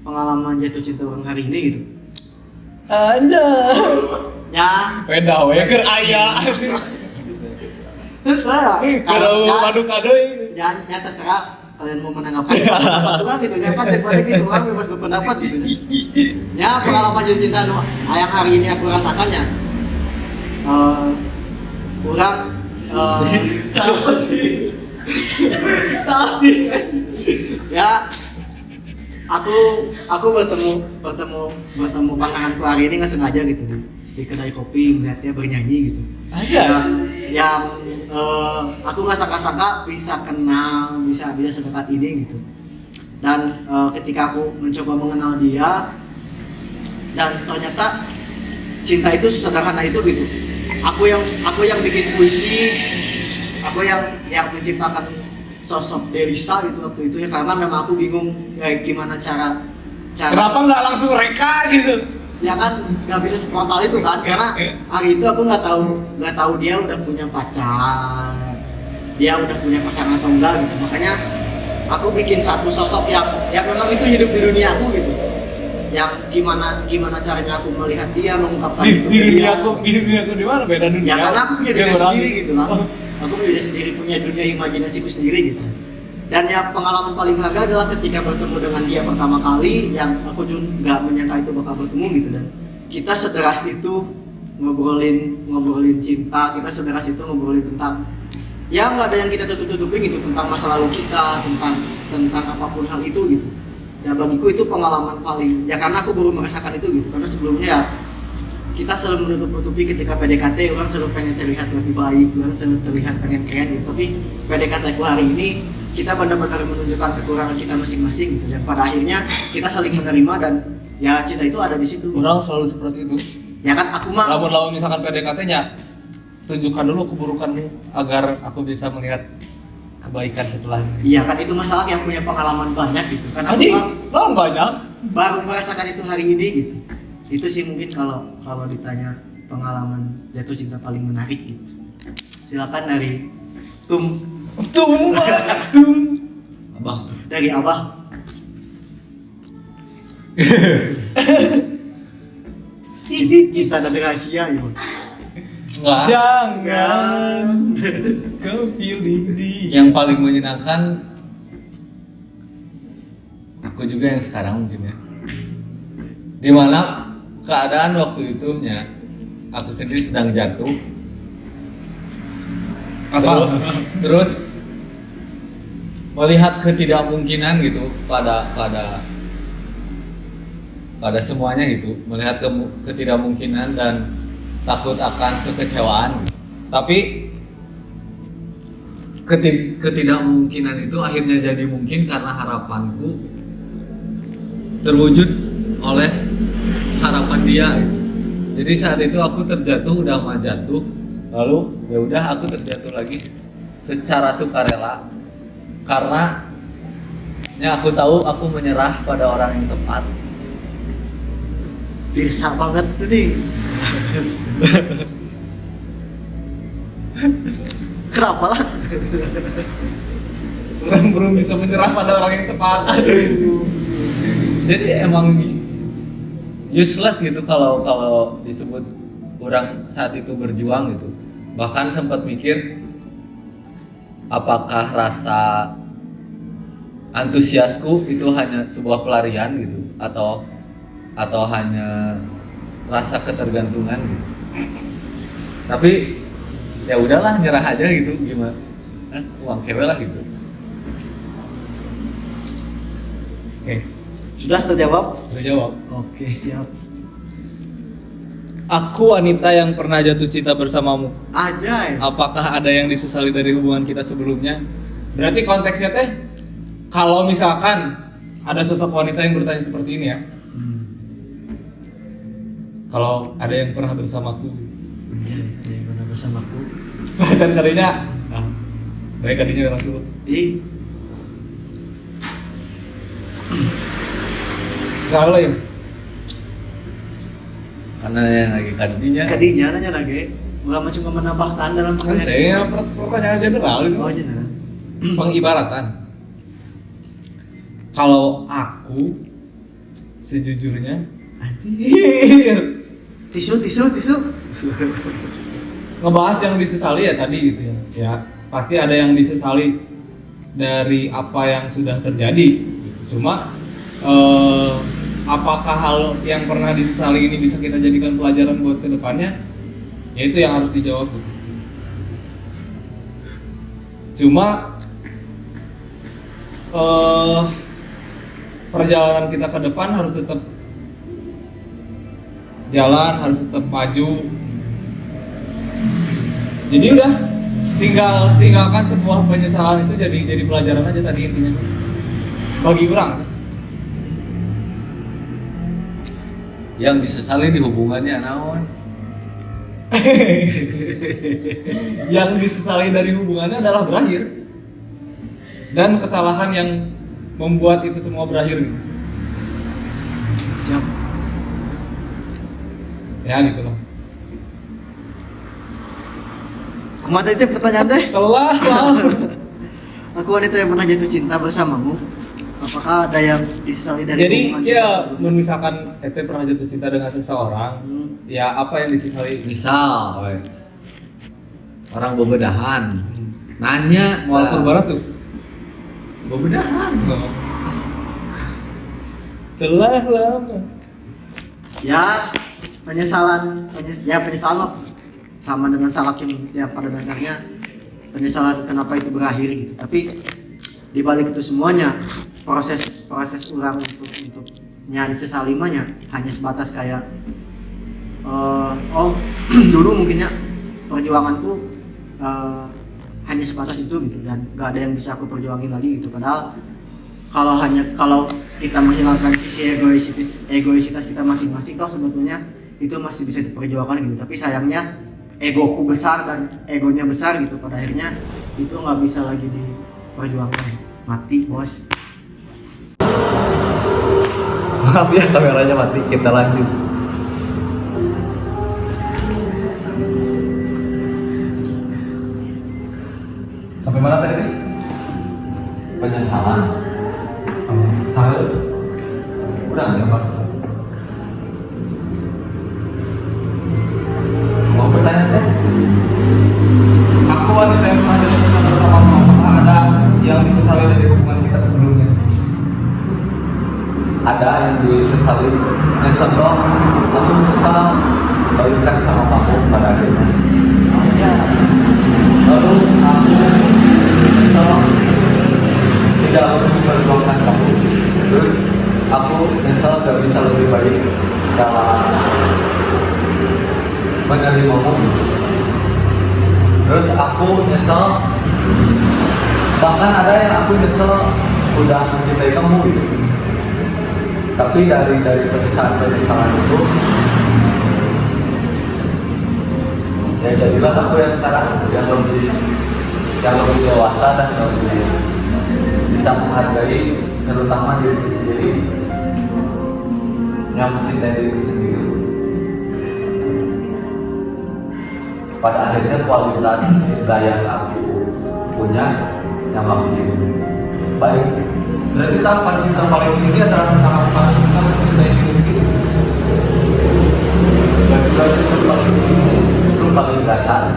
Speaker 4: pengalaman jatuh cinta orang hari ini gitu.
Speaker 3: Anjay.
Speaker 4: Ya,
Speaker 3: Peda we keur aya. Kalau madu kado ini.
Speaker 4: ya terserah kalian mau menanggapi pendapat gitu ya kan daripada gitu orang bebas berpendapat gitu ya. Pengalaman jatuh cinta yang hari ini aku rasakannya orang ya aku bertemu pasanganku hari ini nggak sengaja gitu di kedai kopi melihat dia bernyanyi gitu
Speaker 3: Aja.
Speaker 4: yang aku nggak sangka-sangka bisa kenal, bisa sedekat ini gitu. Dan ketika aku mencoba mengenal dia, dan ternyata cinta itu sesederhana itu gitu. Aku yang bikin puisi, aku yang menciptakan sosok Delisa gitu waktu itu ya, karena memang aku bingung gimana cara
Speaker 3: Kenapa nggak langsung reka gitu?
Speaker 4: ya kan nggak bisa sefrontal itu kan, karena hari itu aku nggak tahu dia udah punya pacar, dia udah punya pasangan atau enggak gitu. Makanya aku bikin satu sosok yang memang itu hidup di dunia aku gitu, yang gimana caranya aku melihat dia, mengungkapkan itu ke dia.
Speaker 3: Di dunia aku di mana beda dunia?
Speaker 4: Ya karena aku punya dunia
Speaker 3: Kayak orang.
Speaker 4: sendiri gitu lah. Aku punya dunia imajinasiku sendiri gitu. Dan yang pengalaman paling berharga adalah ketika bertemu dengan dia pertama kali, yang aku juga nggak menyangka itu bakal bertemu gitu, dan kita sederas itu ngobrolin cinta, kita sederas itu ngobrolin tentang ya nggak ada yang kita tutup-tutupin gitu, tentang masa lalu kita, tentang apapun hal itu gitu. Ya bagiku itu pengalaman paling, ya karena aku baru merasakan itu gitu, karena sebelumnya ya kita selalu menutup-nutupi ketika PDKT, orang selalu pengen terlihat lebih baik, orang selalu terlihat pengen keren gitu. Tapi PDKT aku hari ini kita benar-benar menunjukkan kekurangan kita masing-masing gitu. Dan pada akhirnya kita saling menerima, dan ya cinta itu ada di situ.
Speaker 3: Orang selalu seperti itu.
Speaker 4: Ya kan aku mah
Speaker 3: Lamun misalkan PDKT-nya, tunjukkan dulu keburukanmu agar aku bisa melihat kebaikan setelahnya.
Speaker 4: iya kan, itu masalah yang punya pengalaman banyak gitu. Kan aku
Speaker 3: Aji,
Speaker 4: mah
Speaker 3: banyak.
Speaker 4: baru merasakan itu hari ini gitu. Itu sih mungkin kalau ditanya pengalaman jatuh cinta paling menarik gitu. Silakan dari
Speaker 1: Abang.
Speaker 4: dari Abah. Cinta dan rahasia ya.
Speaker 1: Enggak.
Speaker 3: Jangan kau pilih dia.
Speaker 1: Yang paling menyenangkan aku juga yang sekarang mungkin ya. Dimana keadaan waktu itu nya aku sendiri sedang jatuh. Terus melihat ketidakmungkinan gitu pada semuanya gitu, melihat ketidakmungkinan dan takut akan kekecewaan. Tapi ketidakmungkinan itu akhirnya jadi mungkin karena harapanku terwujud oleh harapan dia. Jadi saat itu aku terjatuh, udah mah jatuh, lalu ya udah aku terjatuh lagi secara sukarela karena ya aku tahu aku menyerah pada orang yang tepat.
Speaker 4: Bisa banget tuh nih. Kenapa lah?
Speaker 3: Orang belum bisa menyerah pada orang yang tepat. Aduh.
Speaker 1: Jadi emang useless gitu kalau disebut orang saat itu berjuang gitu. Bahkan sempat mikir apakah rasa antusiasku itu hanya sebuah pelarian gitu atau hanya rasa ketergantungan gitu. Tapi ya udahlah, nyerah aja gitu, gimana? Uang kewe lah gitu.
Speaker 3: Oke,
Speaker 4: Sudah terjawab?
Speaker 3: udah jawab.
Speaker 4: Oke, siap.
Speaker 3: Aku wanita yang pernah jatuh cinta bersamamu.
Speaker 4: Ajay.
Speaker 3: Apakah ada yang disesali dari hubungan kita sebelumnya? Berarti konteksnya teh, kalau misalkan ada sosok wanita yang bertanya seperti ini ya. Kalau ada yang pernah bersamaku,
Speaker 4: Yang mana bersamaku?
Speaker 3: saat kalinya, baik kadinya langsung.
Speaker 4: Ih,
Speaker 3: Salah ya.
Speaker 1: Karena yang lagi kadinya
Speaker 4: kadinya nanya lagi. Bukan cuma menambahkan dalam
Speaker 3: Kan
Speaker 4: pertanyaan.
Speaker 3: saya pertanyaan general ini.
Speaker 4: Oh, jenah.
Speaker 3: Pengibaratan. Kalau aku sejujurnya anjir
Speaker 4: Tisu.
Speaker 3: ngebahas yang disesali ya tadi gitu ya. Ya, pasti ada yang disesali dari apa yang sudah terjadi. Cuma apakah hal yang pernah disesali ini bisa kita jadikan pelajaran buat kedepannya? Ya itu yang harus dijawab. Cuma perjalanan kita ke depan harus tetap jalan, harus tetap maju. Jadi udah tinggalkan sebuah penyesalan itu jadi pelajaran aja tadi intinya. Bagi orang
Speaker 1: yang disesali di hubungannya naon?
Speaker 3: yang disesali dari hubungannya adalah berakhir dan kesalahan yang membuat itu semua berakhir gitu.
Speaker 4: Siap.
Speaker 3: Ya gitu lah.
Speaker 4: Kumaha itu pertanyaan teh?
Speaker 3: Telah lah.
Speaker 4: Aku wanita yang pernah jatuh cinta bersamamu. Apakah ada yang disesali dari
Speaker 3: Jadi
Speaker 4: hubungan kita
Speaker 3: ya
Speaker 4: sebelumnya?
Speaker 3: misalkan Tete pernah jatuh cinta dengan seseorang, ya apa yang disesali?
Speaker 1: Misal, orang bebedahan, nanya
Speaker 3: Mau lapor barat tuh.
Speaker 1: bebedahan.
Speaker 3: Telah lama.
Speaker 4: Ya penyesalan mah sama dengan salak yang ya pada dasarnya penyesalan kenapa itu berakhir gitu. Tapi di balik itu semuanya proses orang untuk disesali mahnya hanya sebatas kayak dulu mungkinnya perjuanganku hanya sebatas itu gitu dan gak ada yang bisa aku perjuangin lagi gitu. Padahal kalau kita menghilangkan sisi egoisitas kita masing-masing, toh sebetulnya itu masih bisa diperjuangkan gitu. Tapi sayangnya egoku besar dan egonya besar gitu, pada akhirnya itu nggak bisa lagi diperjuangkan. Mati bos.
Speaker 1: Maaf ya, kameranya mati, kita lanjut.
Speaker 3: Sampai mana tadi?
Speaker 1: Penyesalan.
Speaker 3: Salah.
Speaker 1: Udah nggak Pak? Mau bertanya teh?
Speaker 3: Aku wanita yang pernah jatuh cinta bersamamu. Apakah ada yang disesali dari hubungan kita sebelumnya?
Speaker 1: Ada yang disesali. Yang contoh, aku misal balikan sama kamu pada akhirnya. Lalu aku misal tidak memperjuangkan kamu. Terus aku misal gak bisa lebih baik dalam menerimamu. Terus aku nyesel Bahkan ada yang aku nyesel udah mencintai kamu gitu. Tapi dari penyesalan itu ya jadilah aku yang sekarang yang lebih dewasa dan lebih bisa menghargai terutama diri sendiri, yang mencintai diri sendiri. Pada akhirnya kualitas cinta yang aku punya yang makin baik.
Speaker 3: Berarti tahapan cinta paling tinggi adalah tahapan kita mencintai diri sendiri.
Speaker 1: Dan juga itu paling dasar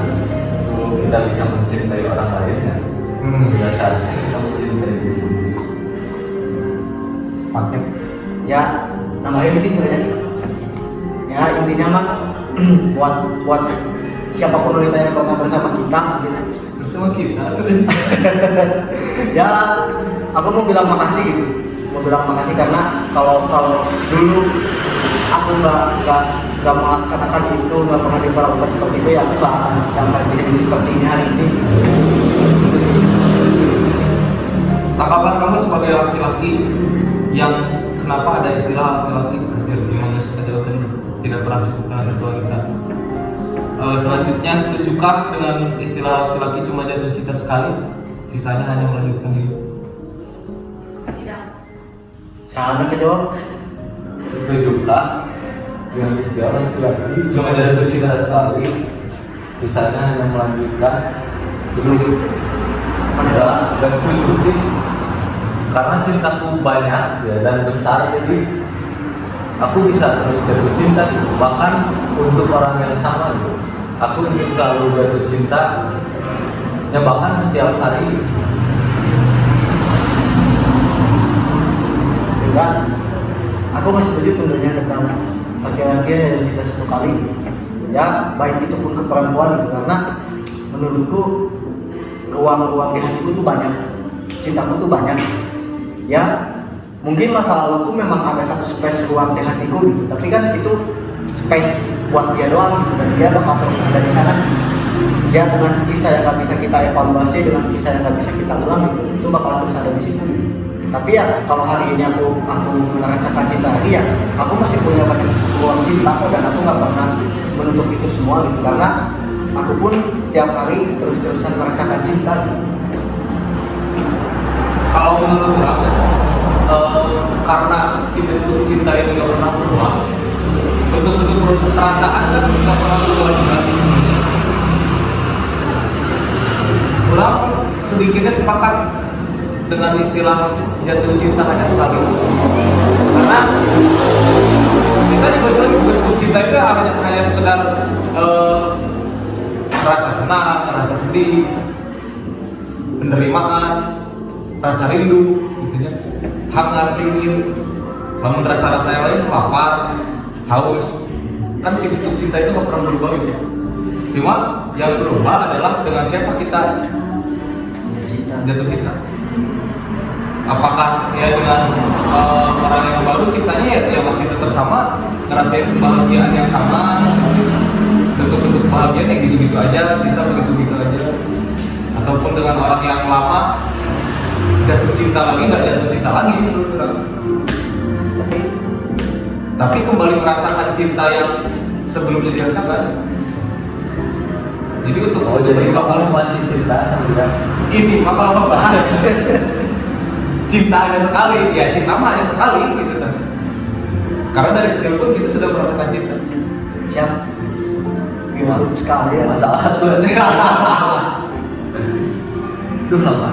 Speaker 1: sebelum kita bisa mencintai orang lain ya. Sudah saatnya kita mencintai diri sendiri.
Speaker 3: Sepaket.
Speaker 4: Ya namanya bikin banyak ya, intinya mah buat siapapun wanita yang pernah bersama kita gitu.
Speaker 3: Bersama kita tuh.
Speaker 4: Ya aku mau bilang makasih gitu, mau bilang makasih karena kalau dulu aku nggak melaksanakan itu, nggak pernah diperlakukan seperti itu, ya aku nggak akan jadi seperti ini hari ini. Gitu sih.
Speaker 3: Tanggapan kamu sebagai laki-laki yang kenapa ada istilah laki-laki gimana jawabannya tidak pernah cukup dengan satu wanita. Selanjutnya, setujukah dengan istilah laki-laki cuma jatuh cinta sekali, sisanya hanya melanjutkan hidup?
Speaker 4: Salah kejawab.
Speaker 1: Setujukah dengan istilah laki-laki cuma jatuh cinta sekali, sisanya hanya melanjutkan hidup? Gak setuju sih, karena cintaku banyak ya, dan besar, jadi aku bisa terus jatuh cinta gitu. Bahkan untuk orang yang sama gitu, aku ingin selalu jatuh cinta ya, bahkan setiap hari.
Speaker 4: Juga aku masih setuju tentunya tentang laki-laki yang jatuh cinta satu kali, ya baik itu pun ke perempuan gitu, karena menurutku ruang di hatiku tuh banyak, cintaku tuh banyak ya. Mungkin masa lalu tuh memang ada satu space ruang di hatiku gitu, tapi kan itu space buat dia doang gitu, dan dia bakal terus ada di sana. Dia dengan kisah yang nggak bisa kita evaluasi, dengan kisah yang nggak bisa kita ulang gitu, itu bakal terus ada di situ gitu. Tapi ya kalau hari ini aku merasakan cinta lagi, ya aku masih punya banyak ruang cinta kok, dan aku nggak pernah menutup itu semua gitu, karena aku pun setiap hari terus-terusan merasakan cinta gitu.
Speaker 3: Kalau menurut orang, karena si bentuk cinta ini nggak pernah berubah, bentuk-bentuk perasaan kan nggak pernah berubah juga. Orang sedikitnya sepakat dengan istilah jatuh cinta hanya sekali, karena kita juga bentuk cinta itu hanya sekedar rasa senang, rasa sedih, penerimaan, rasa rindu, gitu ya, hangat, dingin, namun rasa-rasa yang lain, lapar, haus, kan si bentuk cinta itu nggak pernah berubah gitu. Cuma yang berubah adalah dengan siapa kita jatuh cinta. Apakah ya dengan orang yang baru cintanya ya masih tetap sama, ngerasain kebahagiaan yang sama, bentuk-bentuk kebahagiaan yang gitu-gitu aja, cinta begitu-gitu aja, ataupun dengan orang yang lama jatuh cinta lagi, nggak jatuh cinta lagi menurut orang. Tapi kembali merasakan cinta yang sebelumnya dirasakan. Jadi untuk
Speaker 1: Jadi kalau masih cinta sama dia,
Speaker 3: ini maka kalau bahas cinta hanya sekali, ya cinta mah hanya sekali gitu kan. Karena dari kecil pun kita sudah merasakan cinta.
Speaker 4: Siap. Filsuf sekali ya.
Speaker 1: masalah tuh. Duh lama.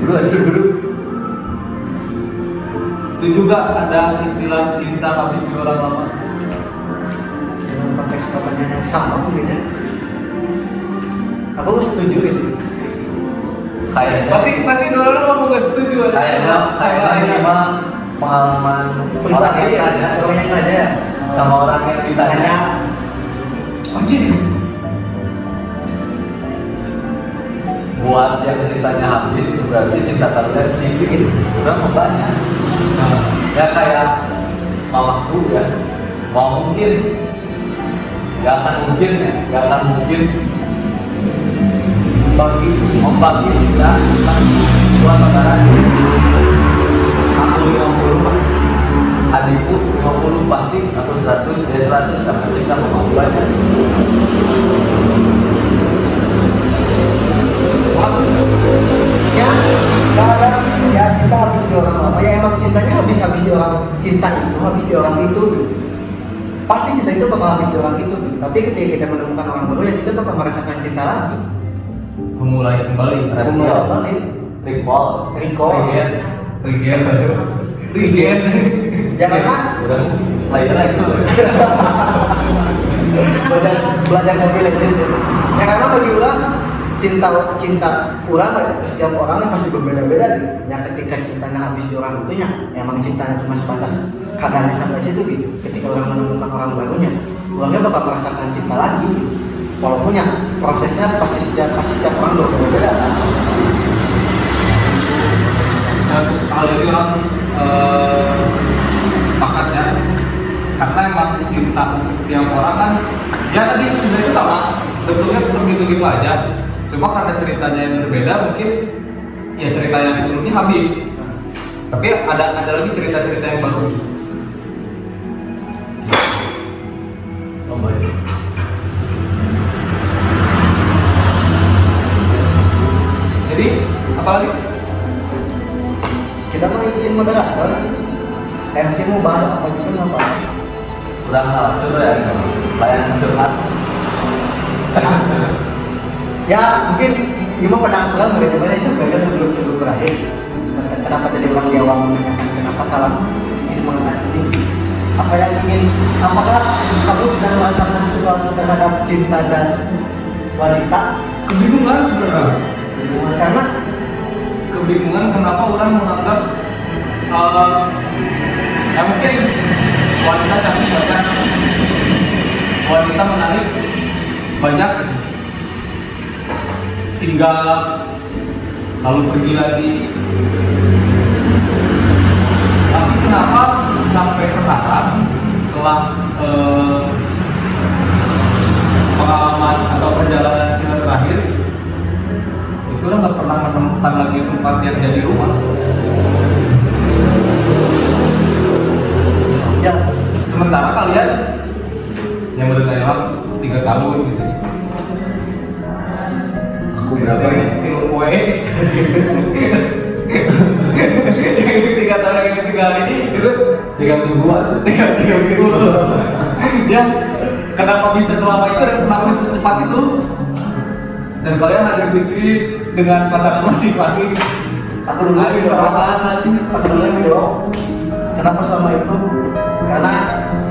Speaker 1: Buru.
Speaker 3: Setuju gak ada istilah cinta habis di orang lama?
Speaker 4: Dengan konteks pertanyaan yang sama mungkin ya. Aku setuju gitu.
Speaker 1: Kayaknya
Speaker 3: Pasti orang ngomong gak setuju.
Speaker 1: kayaknya ini mah pengalaman orang yang tanya
Speaker 4: Orang yang ada ya.
Speaker 1: sama orang yang ditanya.
Speaker 3: Anjir.
Speaker 1: Buat yang cintanya habis berarti cinta kalian sedikit, udah banyak. Ya kayak mamaku ya, mau mungkin, gak akan mungkin membagi kita dua saudara. Aku 50, adikku 50 pasti, aku 100, dia 100, karena cinta mau banyak.
Speaker 4: Ya nggak ada, ya cinta habis di orang apa ya, emang cintanya habis di orang cinta itu, habis di orang itu pasti cinta itu bakal habis di orang itu, tapi ketika kita menemukan orang baru ya kita bakal merasakan cinta lagi,
Speaker 3: Memulai kembali.
Speaker 4: kembali
Speaker 1: Recall.
Speaker 3: Regen.
Speaker 4: ya karena
Speaker 1: Udah lain lagi.
Speaker 4: belajar mobil itu ya, karena bagi orang cinta orang setiap orang pasti berbeda-beda gitu. Ya ketika cintanya habis di orang itu ya emang cintanya cuma sebatas kadarnya sampai situ gitu. Ketika orang menemukan orang barunya, orangnya bakal merasakan cinta lagi gitu. Walaupun ya prosesnya pasti setiap orang berbeda-beda kan.
Speaker 3: Nah, untuk hal ini orang sepakat ya, karena emang cinta untuk tiap orang kan ya tadi cinta itu sama, bentuknya tetap gitu-gitu aja, cuma karena ceritanya yang berbeda mungkin ya cerita yang sebelumnya habis, tapi ada lagi cerita-cerita yang baru.
Speaker 1: Kembali.
Speaker 3: Jadi apa lagi?
Speaker 4: Kita mau bikin moderator, MC mau bahas apa juga nggak apa.
Speaker 1: Kurang hancur ya, layanan curhat.
Speaker 4: Ya mungkin Ima pernah pulang bagaimana itu gagal sebelum berakhir. Kenapa jadi orang Jawa menanyakan kenapa salam ini mengangkat ini? Apa yang ingin? Apakah kamu sedang merasakan sesuatu terhadap cinta dan wanita?
Speaker 3: Kebingungan sebenarnya.
Speaker 4: Karena
Speaker 3: Kebingungan kenapa orang menganggap ya mungkin wanita cantik banyak, wanita menarik banyak, sehingga lalu pergi lagi. Tapi kenapa sampai sekarang setelah pengalaman atau perjalanan kita terakhir itu orang nggak pernah menemukan lagi tempat yang jadi rumah.
Speaker 4: ya
Speaker 3: Sementara kalian yang udah Thailand 3 tahun gitu.
Speaker 1: Aku berapa ya?
Speaker 3: Tilu poe. Yang ini 3 tahun, yang ini 3 hari itu
Speaker 1: 3 mingguan.
Speaker 3: 3 minggu. Ya, kenapa bisa selama itu dan kenapa bisa secepat itu? Dan kalian hadir di sini dengan pasangan masing-masing.
Speaker 4: aku dulu
Speaker 3: Ayo serangan.
Speaker 4: Aku dulu yang jawab. Kenapa selama itu? Karena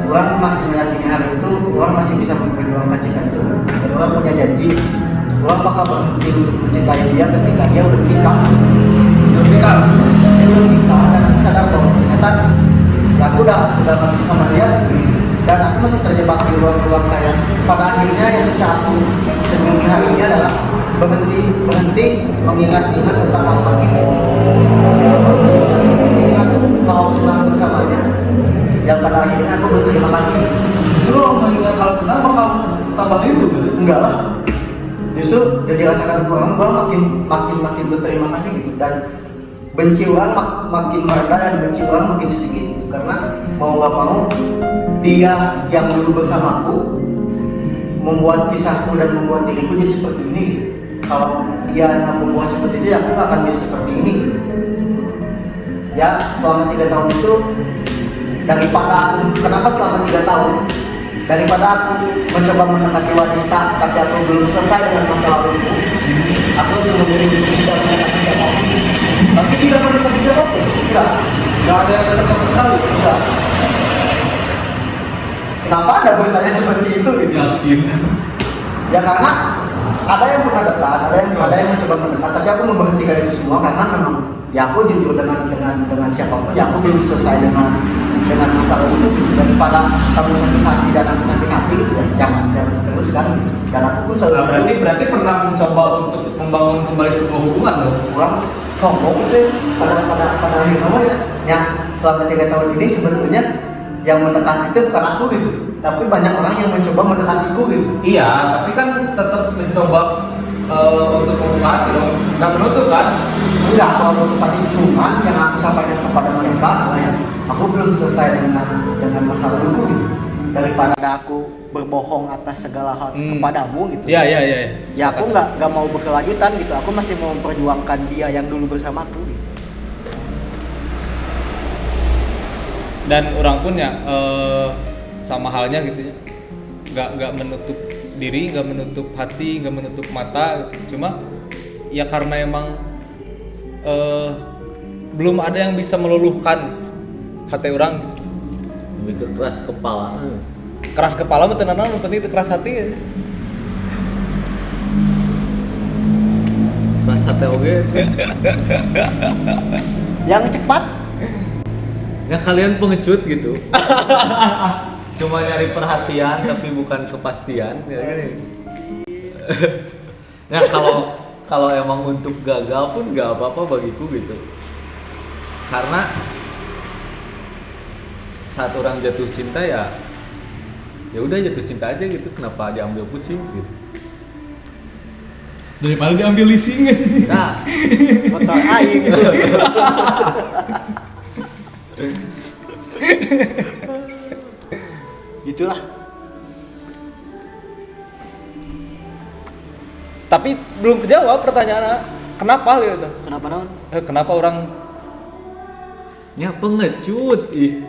Speaker 4: orang masih meyakini hal itu, orang masih bisa memperjuangkan cinta itu. Dan orang punya janji, orang bakal berhenti untuk mencintai dia ketika dia udah menikah.
Speaker 3: Nikah.
Speaker 4: Dia udah menikah dan aku sadar bahwa ternyata ya aku udah mati sama dia dan aku masih terjebak di ruang-ruang kayak. Pada akhirnya yang bisa aku senyumi hari ini adalah berhenti mengingat-ingat tentang masa itu. Mengingat kalau senang bersamanya, yang pada akhirnya aku berterima kasih.
Speaker 3: Justru mengingat hal senang bakal tambah ribut.
Speaker 4: Enggak lah, justru yang dirasakan kurang gua makin berterima kasih gitu, dan benci orang makin mereda dan benci orang makin sedikit gitu. Karena mau nggak mau dia yang dulu bersamaku membuat kisahku dan membuat diriku jadi seperti ini gitu. Kalau dia yang membuat seperti itu ya aku nggak akan jadi seperti ini gitu. Ya selama 3 tahun itu, daripada aku, kenapa selama 3 tahun? Daripada aku mencoba mendekati wanita tapi aku belum selesai dengan masa laluku, aku lebih memilih tidak mendekati siapapun. Tapi tidak mendekati siapapun, tidak ada yang dekat sama sekali, tidak. Kenapa Anda bertanya seperti itu gitu?
Speaker 3: Yakin.
Speaker 4: Ya karena ada yang pernah dekat, ada yang mencoba mendekat, tapi aku memberhentikan itu semua karena memang ya aku jujur dengan siapapun, ya aku belum selesai dengan masalah itu. Daripada kamu sakit hati dan aku sakit hati gitu ya, jangan teruskan gitu. Dan aku pun selalu
Speaker 3: Berarti pernah mencoba untuk membangun kembali sebuah hubungan dong.
Speaker 4: kurang sombong gitu pada akhirnya ya selama 3 tahun ini sebetulnya yang mendekat itu bukan aku gitu, tapi banyak orang yang mencoba mendekatiku gitu.
Speaker 3: Iya, tapi kan tetap mencoba untuk membuka hati dong, nggak menutup kan?
Speaker 5: Enggak, kalau menutup hati cuma yang aku sampaikan kepada mereka adalah yang aku belum selesai dengan masalah dulu gitu. Daripada aku berbohong atas segala hal kepadamu gitu.
Speaker 3: Iya.
Speaker 5: Ya aku nggak mau berkelanjutan gitu. Aku masih mau memperjuangkan dia yang dulu bersamaku gitu.
Speaker 3: Dan orang pun ya sama halnya gitu ya, nggak menutup diri, nggak menutup hati, nggak menutup mata gitu. Cuma ya karena emang belum ada yang bisa meluluhkan hati orang gitu.
Speaker 1: Lebih ke keras kepala.
Speaker 3: Keras kepala mah tenan naon, penting itu keras hati ya.
Speaker 1: Keras hati oge.
Speaker 5: Yang cepat
Speaker 1: Ya kalian pengecut gitu. Cuma nyari perhatian tapi bukan kepastian ya gini. Nah kalau emang untuk gagal pun nggak apa-apa bagiku gitu. Karena saat orang jatuh cinta ya udah jatuh cinta aja gitu, kenapa diambil pusing gitu.
Speaker 3: Daripada diambil leasing.
Speaker 1: Nah,
Speaker 5: motor aing gitu. Gitulah.
Speaker 3: Tapi belum kejawab pertanyaannya. Kenapa gitu?
Speaker 5: Kenapa naon?
Speaker 3: Kenapa orang
Speaker 1: ya pengecut ih.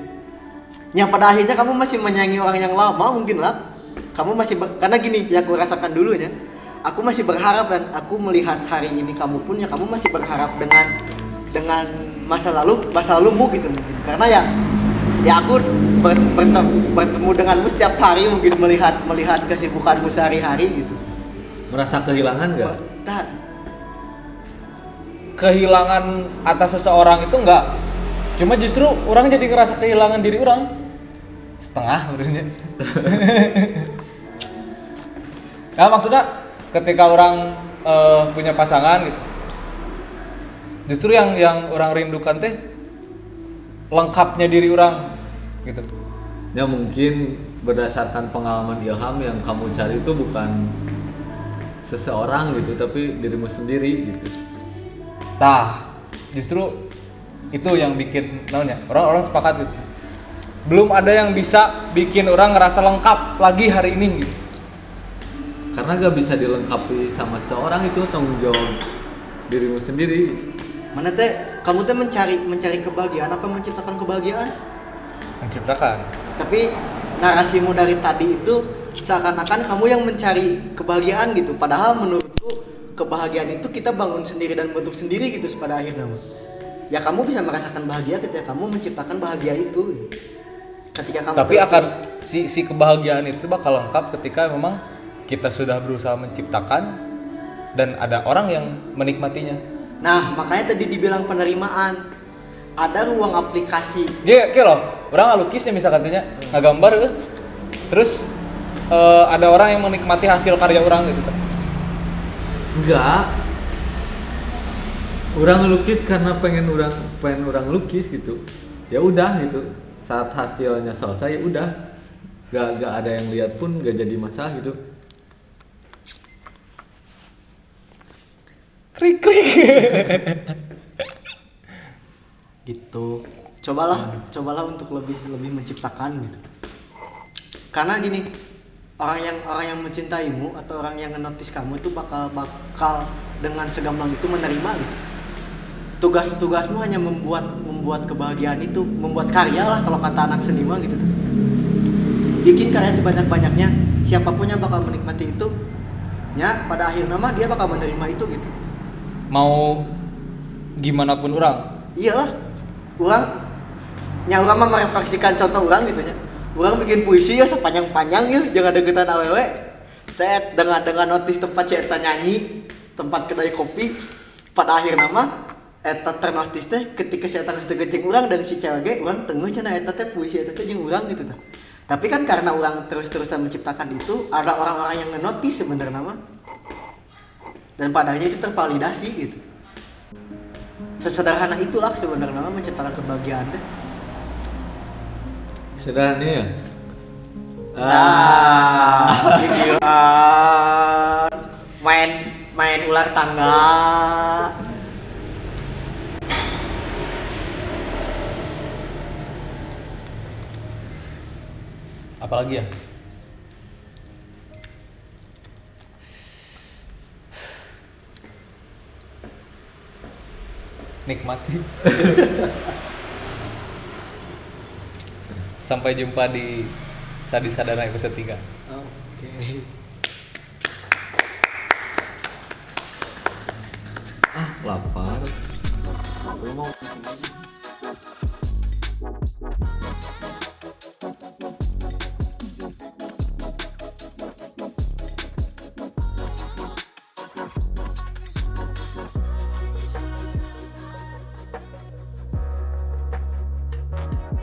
Speaker 5: Yang pada akhirnya kamu masih menyayangi orang yang lama mungkin lah. Kamu masih karena gini yang aku rasakan dulunya. Aku masih berharap dan aku melihat hari ini kamu pun ya kamu masih berharap dengan masa lalumu gitu mungkin. Karena ya aku bertemu denganmu setiap hari mungkin melihat kesibukanmu sehari-hari gitu.
Speaker 1: Merasa kehilangan nggak?
Speaker 5: Nah,
Speaker 3: kehilangan atas seseorang itu enggak. Cuma justru orang jadi ngerasa kehilangan diri orang setengah menurutnya. Nah maksudnya ketika orang punya pasangan gitu, justru yang orang rindukan teh lengkapnya diri orang gitu.
Speaker 1: Ya mungkin berdasarkan pengalaman ilham yang kamu cari itu bukan seseorang gitu tapi dirimu sendiri gitu.
Speaker 3: Tah, justru itu yang bikin namanya orang sepakat gitu. Belum ada yang bisa bikin orang ngerasa lengkap lagi hari ini gitu.
Speaker 1: Karena gak bisa dilengkapi sama seorang, itu tanggung jawab dirimu sendiri.
Speaker 5: mana teh kamu teh mencari kebahagiaan apa menciptakan kebahagiaan?
Speaker 3: Menciptakan.
Speaker 5: Tapi narasimu dari tadi itu seakan-akan kamu yang mencari kebahagiaan gitu. Padahal menurutku kebahagiaan itu kita bangun sendiri dan bentuk sendiri gitu pada akhirnya. Ya kamu bisa merasakan bahagia ketika kamu menciptakan bahagia itu. Gitu. Ketika kamu
Speaker 3: Tapi akan si kebahagiaan itu bakal lengkap ketika memang kita sudah berusaha menciptakan dan ada orang yang menikmatinya.
Speaker 5: Nah, makanya tadi dibilang penerimaan. Ada ruang aplikasi.
Speaker 3: Iya, loh. Orang ngalukis ya misalkan katanya ngagambar terus ada orang yang menikmati hasil karya orang gitu.
Speaker 1: Enggak. Orang ngelukis karena pengen orang lukis gitu. Ya udah gitu. Saat hasilnya selesai ya udah. Gak ada yang lihat pun gak jadi masalah gitu.
Speaker 3: Krik.
Speaker 5: Gitu. Cobalah untuk lebih menciptakan gitu. Karena gini, orang yang mencintaimu atau orang yang ngenotis kamu itu bakal dengan segamblang itu menerima gitu. Tugasmu hanya membuat kebahagiaan itu, membuat karya lah kalau kata anak seni mah gitu. Bikin karya sebanyak-banyaknya, siapapun yang bakal menikmati itu, ya pada akhirnya mah dia bakal menerima itu gitu.
Speaker 3: Mau gimana pun orang.
Speaker 5: Iyalah, orang mah merefleksikan contoh orang gitu nya. Orang bikin puisi ya sepanjang-panjang ya, jangan deketan awewe. Tet dengan notis tempat cerita nyanyi, tempat kedai kopi. Pada akhirnya mah eta ternotis teh ketika saya geus tegecing urang dan si cewek ge urang tengeuh cenah eta teh puisi eta teh jeung urang gitu tah. Tapi kan karena urang terus-terusan menciptakan itu, ada orang-orang yang ngenotis sebenarnya mah. Dan pada akhirnya itu tervalidasi gitu. Sesederhana itulah sebenarnya mah menciptakan kebahagiaan teh.
Speaker 1: Sederhana ya.
Speaker 5: Pikiran main main ular tangga.
Speaker 3: Apalagi ya? Nikmat sih. Sampai jumpa di Sadi Sadana episode 3.
Speaker 5: Oke.
Speaker 1: Lapar. Belum mau.